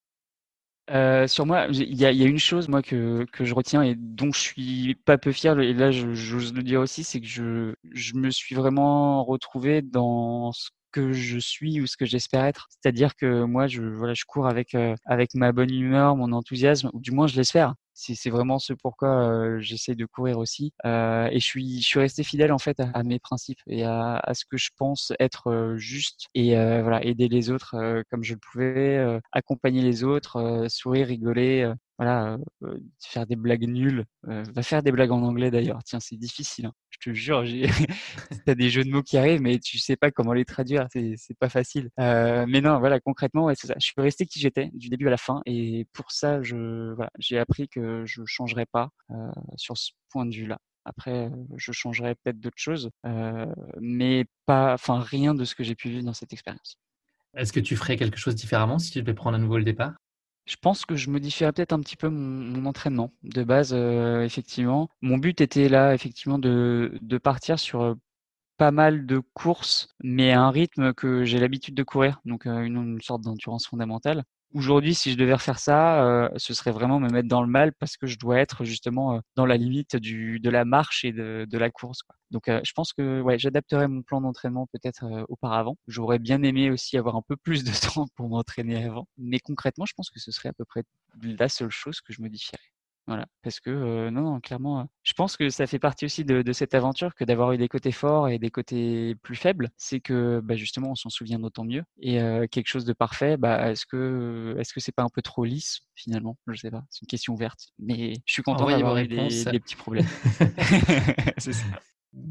Sur moi, il y a une chose moi que je retiens et dont je suis pas peu fier et là j'ose le dire aussi, c'est que je me suis vraiment retrouvé dans ce que je suis ou ce que j'espère être. C'est-à-dire que moi voilà, je cours avec ma bonne humeur, mon enthousiasme ou du moins je l'espère. C'est vraiment ce pourquoi, j'essaie de courir aussi, et je suis resté fidèle en fait à mes principes et à ce que je pense être, juste et voilà, aider les autres, comme je le pouvais, accompagner les autres, sourire, rigoler, voilà, faire des blagues nulles, va faire des blagues en anglais d'ailleurs. Tiens, c'est difficile, hein. Je te jure, j'ai tu des jeux de mots qui arrivent, mais tu sais pas comment les traduire, c'est pas facile. Mais non, voilà, concrètement, ouais, c'est ça. Je suis resté qui j'étais du début à la fin et pour ça, voilà, j'ai appris que je changerais pas, sur ce point de vue-là. Après, je changerais peut-être d'autres choses, mais pas enfin rien de ce que j'ai pu vivre dans cette expérience. Est-ce que tu ferais quelque chose différemment si tu devais prendre à nouveau le départ? Je pense que je modifierais peut-être un petit peu mon entraînement. De base, effectivement, mon but était là, effectivement, de partir sur, pas mal de courses, mais à un rythme que j'ai l'habitude de courir, donc une sorte d'endurance fondamentale. Aujourd'hui, si je devais refaire ça, ce serait vraiment me mettre dans le mal parce que je dois être justement, dans la limite de la marche et de la course, quoi. Donc je pense que ouais, j'adapterais mon plan d'entraînement peut-être, auparavant. J'aurais bien aimé aussi avoir un peu plus de temps pour m'entraîner avant, mais concrètement, je pense que ce serait à peu près la seule chose que je modifierais. Voilà, parce que, non, non, clairement, je pense que ça fait partie aussi de cette aventure que d'avoir eu des côtés forts et des côtés plus faibles. C'est que, bah, justement, on s'en souvient d'autant mieux et quelque chose de parfait, bah, est-ce que c'est pas un peu trop lisse, finalement? Je sais pas, c'est une question ouverte, mais je suis content Envoyez vos d'avoir eu des réponses. des petits problèmes. C'est ça.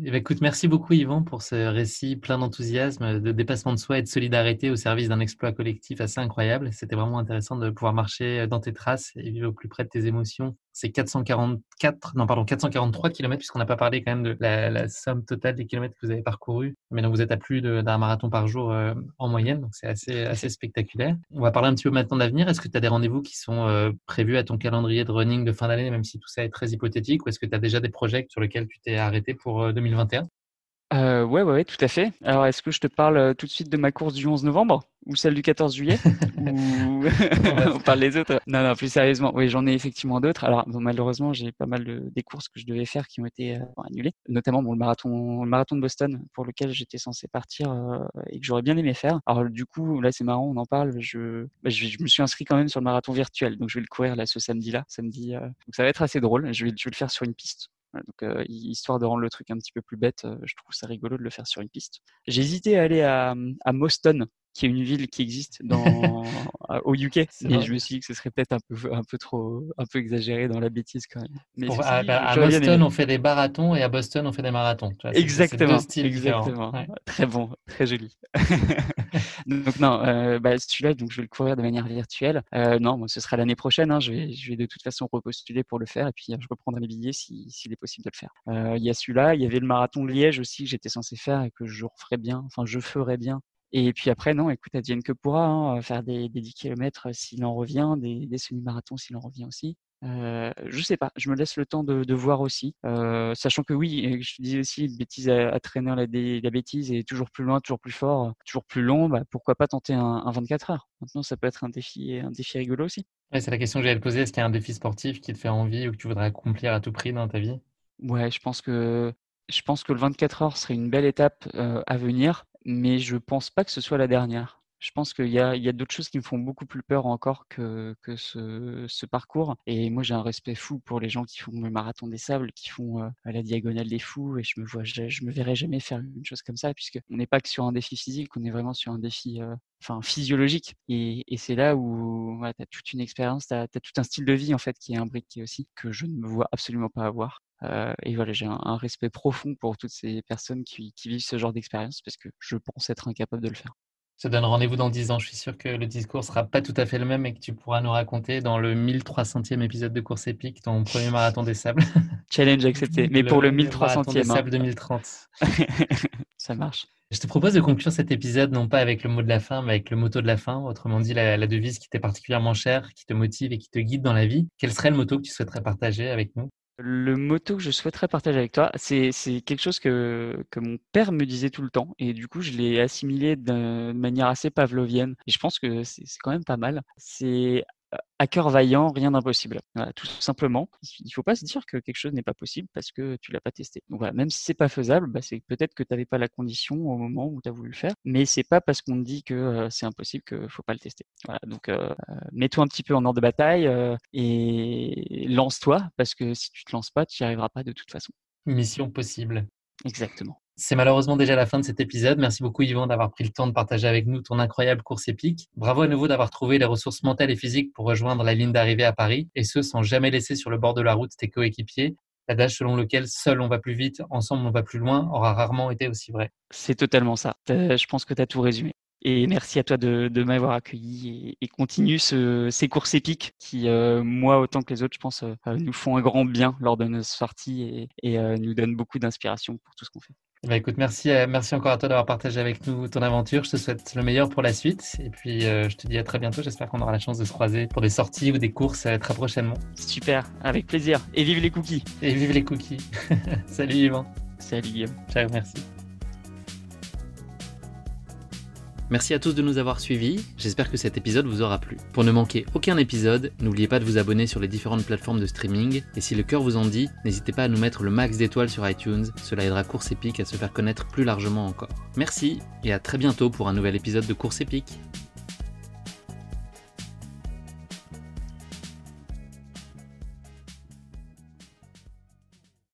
Eh ben, écoute, merci beaucoup Yvan pour ce récit plein d'enthousiasme, de dépassement de soi et de solidarité au service d'un exploit collectif assez incroyable. C'était vraiment intéressant de pouvoir marcher dans tes traces et vivre au plus près de tes émotions. C'est 443 kilomètres, puisqu'on n'a pas parlé quand même de la somme totale des kilomètres que vous avez parcourus. Mais donc vous êtes à plus d'un marathon par jour en moyenne, donc c'est assez spectaculaire. On va parler un petit peu maintenant d'avenir. Est-ce que tu as des rendez-vous qui sont prévus à ton calendrier de running de fin d'année, même si tout ça est très hypothétique, ou est-ce que tu as déjà des projets sur lesquels tu t'es arrêté pour 2021? Ouais, ouais, ouais, tout à fait. Alors, est-ce que je te parle, tout de suite de ma course du 11 novembre ou celle du 14 juillet? Ou On va on parle des autres? Non, non, plus sérieusement, oui, j'en ai effectivement d'autres. Alors, bon, malheureusement, j'ai pas mal des courses que je devais faire qui ont été annulées, notamment bon, le marathon de Boston pour lequel j'étais censé partir et que j'aurais bien aimé faire. Alors, du coup, là, c'est marrant, on en parle. Je me suis inscrit quand même sur le marathon virtuel, donc je vais le courir là ce samedi-là, samedi. Donc, ça va être assez drôle. Je vais le faire sur une piste. Voilà, donc, histoire de rendre le truc un petit peu plus bête, je trouve ça rigolo de le faire sur une piste. J'ai hésité à aller à Boston, qui est une ville qui existe au UK, C'est mais vrai. je me suis dit que ce serait peut-être un peu trop, un peu exagéré dans la bêtise quand même. Mais ceci À, dit, à j'aurais bien Boston, aimé. on fait des marathons et à Boston, on fait des marathons. Tu vois, c'est deux Exactement, styles différents. exactement. Ouais. Très bon, très joli. Donc non, bah, celui-là, donc je vais le courir de manière virtuelle. Non, moi, ce sera l'année prochaine, hein. Je vais de toute façon repostuler pour le faire et puis je reprendrai mes billets s'il est possible de le faire. Il y a celui-là, il y avait le marathon de Liège aussi que j'étais censé faire et que je referais bien, enfin je ferais bien. Et puis après, non, écoute, advienne que pourra, hein, faire des 10 kilomètres s'il en revient, des semi-marathons s'il en revient aussi. Je sais pas, je me laisse le temps de voir aussi, sachant que oui, et je te disais aussi, une bêtise à traîner la bêtise et toujours plus loin, toujours plus fort, toujours plus long, bah, pourquoi pas tenter un 24 heures? Maintenant, ça peut être un défi rigolo aussi. Ouais, c'est la question que j'allais te poser. Est-ce qu'il y a un défi sportif qui te fait envie ou que tu voudrais accomplir à tout prix dans ta vie? Ouais, je pense que le 24 heures serait une belle étape, à venir, mais je pense pas que ce soit la dernière. Je pense qu'il y a d'autres choses qui me font beaucoup plus peur encore que ce parcours. Et moi, j'ai un respect fou pour les gens qui font le marathon des sables, qui font la diagonale des fous. Et je me verrai jamais faire une chose comme ça, puisque on n'est pas que sur un défi physique, on est vraiment sur un défi physiologique. Et c'est là où tu as toute une expérience, tu as tout un style de vie en fait qui est imbriqué aussi, que je ne me vois absolument pas avoir. Et voilà, j'ai un respect profond pour toutes ces personnes qui vivent ce genre d'expérience, parce que je pense être incapable de le faire. Je te donne rendez-vous dans 10 ans. Je suis sûr que le discours sera pas tout à fait le même et que tu pourras nous raconter dans le 1300e épisode de Course Épique ton premier marathon des sables. Challenge accepté, mais pour le marathon des 1300e. sables 2030. Ça marche. Je te propose de conclure cet épisode non pas avec le mot de la fin, mais avec le motto de la fin, autrement dit la devise qui t'est particulièrement chère, qui te motive et qui te guide dans la vie. Quel serait le motto que tu souhaiterais partager avec nous? Le motto que je souhaiterais partager avec toi, c'est quelque chose que mon père me disait tout le temps, et du coup je l'ai assimilé de manière assez pavlovienne, et je pense que c'est quand même pas mal. C'est à cœur vaillant, rien d'impossible. Voilà, tout simplement. Il faut pas se dire que quelque chose n'est pas possible parce que tu l'as pas testé. Donc voilà, même si c'est pas faisable, c'est peut-être que tu n'avais pas la condition au moment où tu as voulu le faire, mais c'est pas parce qu'on te dit que c'est impossible que faut pas le tester. Voilà, donc mets-toi un petit peu en ordre de bataille et lance-toi, parce que si tu te lances pas, tu n'y arriveras pas de toute façon. Mission possible. Exactement. C'est malheureusement déjà la fin de cet épisode. Merci beaucoup Yvan d'avoir pris le temps de partager avec nous ton incroyable course épique. Bravo à nouveau d'avoir trouvé les ressources mentales et physiques pour rejoindre la ligne d'arrivée à Paris, et ce sans jamais laisser sur le bord de la route tes coéquipiers. L'adage selon lequel seul on va plus vite, ensemble on va plus loin aura rarement été aussi vrai. C'est totalement ça. Je pense que tu as tout résumé. Et merci à toi de m'avoir accueilli, et continue ces courses épiques qui, moi autant que les autres, je pense, nous font un grand bien lors de nos sorties et nous donnent beaucoup d'inspiration pour tout ce qu'on fait. Écoute, merci encore à toi d'avoir partagé avec nous ton aventure. Je te souhaite le meilleur pour la suite. Et puis, je te dis à très bientôt. J'espère qu'on aura la chance de se croiser pour des sorties ou des courses très prochainement. Super, avec plaisir. Et vive les cookies. Et vive les cookies. Salut Yvan. Salut Guillaume. Ciao, merci. Merci à tous de nous avoir suivis, j'espère que cet épisode vous aura plu. Pour ne manquer aucun épisode, n'oubliez pas de vous abonner sur les différentes plateformes de streaming, et si le cœur vous en dit, n'hésitez pas à nous mettre le max d'étoiles sur iTunes, cela aidera Course Épique à se faire connaître plus largement encore. Merci, et à très bientôt pour un nouvel épisode de Course Épique.